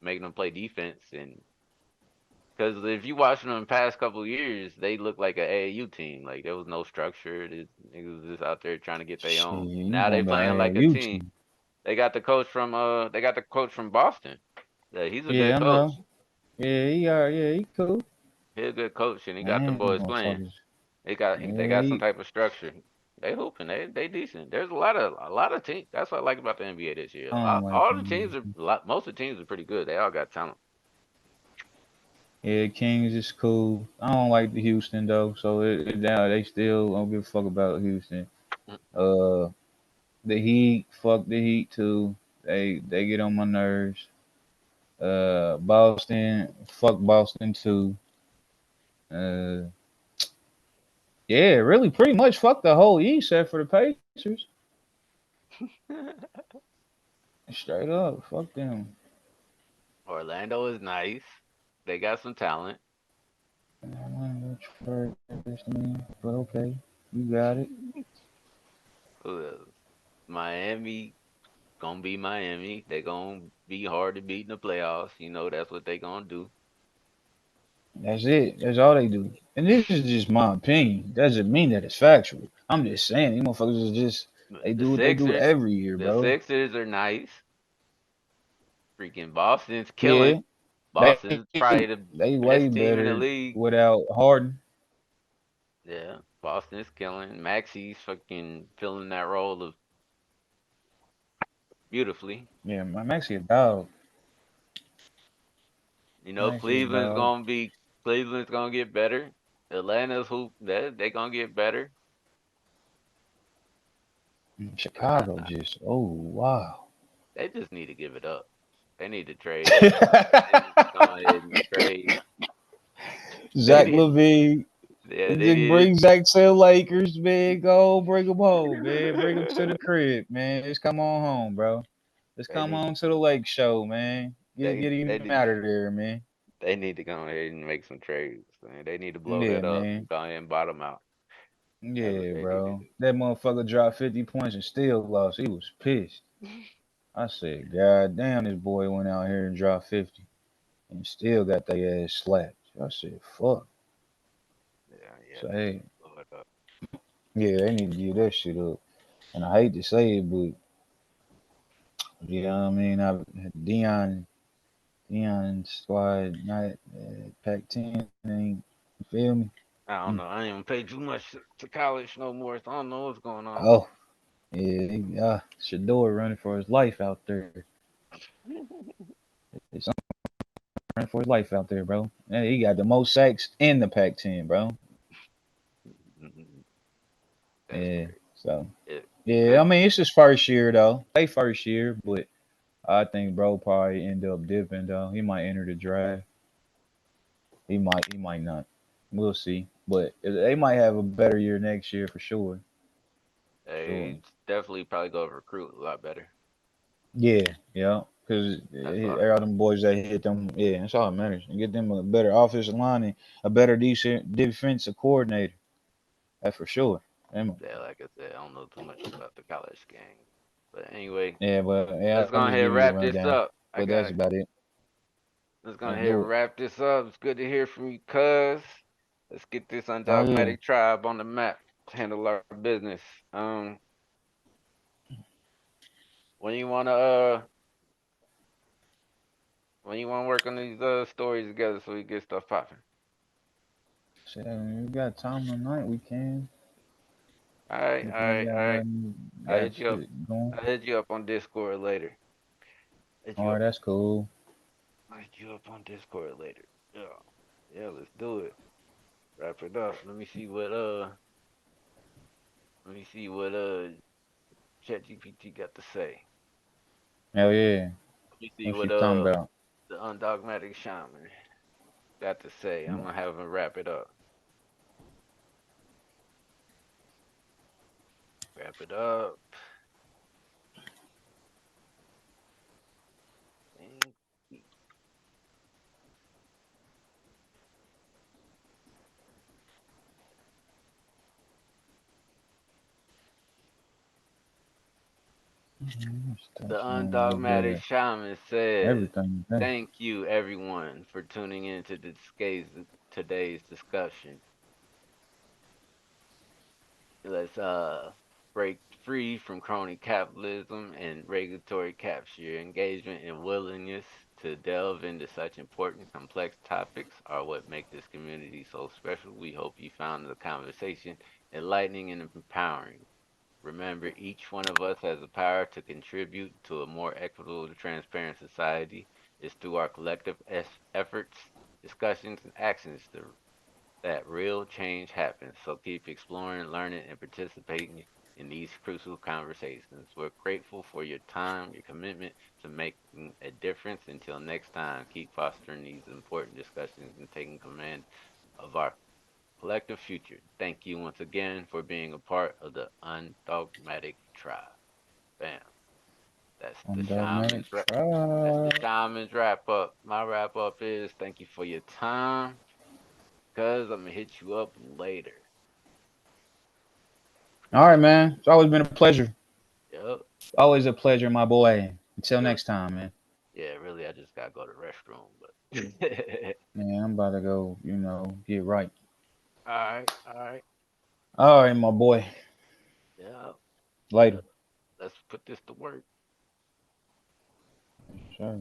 making them play defense. And because if you watch them in the past couple of years, they look like an AAU team. Like there was no structure. This niggas was just out there trying to get their shit. own. You Now they going by playing like a AAU team. team? They got the coach from Boston. Yeah, he's a Yeah, good I coach. know. Yeah, he are. Yeah, he cool. He's a good coach, and he got them Man, boys playing. motherfuckers. They Yeah, got some type of structure. They hooping. They decent. There's a lot of teams. That's what I like about the NBA this year. I don't like All the teams him. are most of the teams are pretty good. They all got talent. Yeah, Kings is cool. I don't like the Houston though, so now they still don't give a fuck about Houston. Mm. Uh, the Heat, fuck the Heat too. They get on my nerves. Boston, fuck Boston too. Uh, yeah, really, pretty much fuck the whole East except for the Pacers. Straight up, fuck them. Orlando is nice. They got some talent. I don't know first, man, but okay, you got it. Who else? Miami gonna be Miami. They gonna be hard to beat in the playoffs. You know that's what they gonna do. That's it. That's all they do. And this is just my opinion. Doesn't mean that it's factual. I'm just saying, these motherfuckers is just they The do what they do Sixers, every year, the bro. Sixers are nice. Freaking Boston's Yeah, killing. they Boston's probably the they way best team in the better league. without Harden. Yeah, Boston's killing. Maxi's fucking filling that role of beautifully. Yeah, I'm actually a dog. You I'm know, actually a dog. Cleveland's gonna get better. Atlanta's who they gonna get better. I, Chicago just oh wow. they just need to give it up. They need to trade. They need to go ahead and trade. They Zach need, Levine. yeah, they Just need, bring Zach to the Lakers, man. Go bring him home, man. Bring him to the crib, man. Just come on home, bro. Just they come need, on to the lake show, man. they, Get they him need, out of there, man. they need to go ahead and make some trades. Man. They need to blow Yeah, that up man. and go ahead and bottom out. That's what Yeah, they need to bro. do. That motherfucker dropped 50 points and still lost. He was pissed. I said, God damn, this boy went out here and dropped 50 and still got their ass slapped. I said, fuck. Yeah, yeah, So, they need hey, to blow it up. yeah, they need to give that shit up. And I hate to say it, but, you know what I mean? Dion squad, not Pac 10, ain't, you feel me? I don't Mm. know. I ain't even pay too much to college no more, so I don't know what's going on. Oh, yeah, Shador running for his life out there. It's running for his life out there, bro. And he got the most sacks in the Pac-10, bro. That's Yeah. crazy. So It, yeah, I good. mean it's his first year though. They first year, but I think bro probably end up dipping though. He might enter the draft. He might not. We'll see. But they might have a better year next year for sure. Sure. They definitely probably go recruit a lot better. Yeah, yeah. Because That's all that all matters. them boys that hit them, yeah, that's all that matters. And get them a better offensive line and a better decent defensive coordinator. That's for sure. Them- Yeah, like I said, I don't know too much about the college game. But anyway, Yeah, but yeah, let's go I'm just ahead and giving you the wrap this rundown. up. But that's about it. Let's go Let's ahead do and it. wrap this up. It's good to hear from you, cuz. Let's get this Oh yeah. undogmatic tribe on the map. handle our business. Um, when you wanna work on these stories together so we get stuff popping. Shit, when we got time tonight, we can. All right, We all can right, all right. I got hit you up. shit going. I hit you up on Discord later. Hit you All right, up. that's cool. I hit you up on Discord later. Yeah, yeah. Let's do it. Wrap it up. Let me see what ChatGPT got to say. Hell yeah. Let me see What what you talking about? the undogmatic shaman got to say. I'm gonna have him wrap it up. Wrap it up. Thank you. The Touching on my undogmatic brother. shaman says, Everything today. "Thank you, everyone, for tuning in to today's discussion. Let's break free from crony capitalism and regulatory capture. Your engagement and willingness to delve into such important, complex topics are what make this community so special. We hope you found the conversation enlightening and empowering. Remember, each one of us has the power to contribute to a more equitable and transparent society. It's through our collective efforts, discussions, and actions that real change happens. So keep exploring, learning, and participating in these crucial conversations. We're grateful for your time, your commitment to making a difference. Until next time, keep fostering these important discussions and taking command of our collective future. Thank you once again for being a part of the undogmatic tribe. Bam. That's the On Dogmatic shaman's wrap. That's the Tribe. shaman's wrap up. My wrap up is thank you for your time. Cuz I'm gonna hit you up later. All right, man. It's always been a pleasure. Yep. Always a pleasure, my boy. Until Yep. next time, man. Yeah, really, I just gotta go to the restroom, but Man, I'm about to go, get right. all right, all right. All right, my boy. Yeah, Later. let's put this to work. Sure.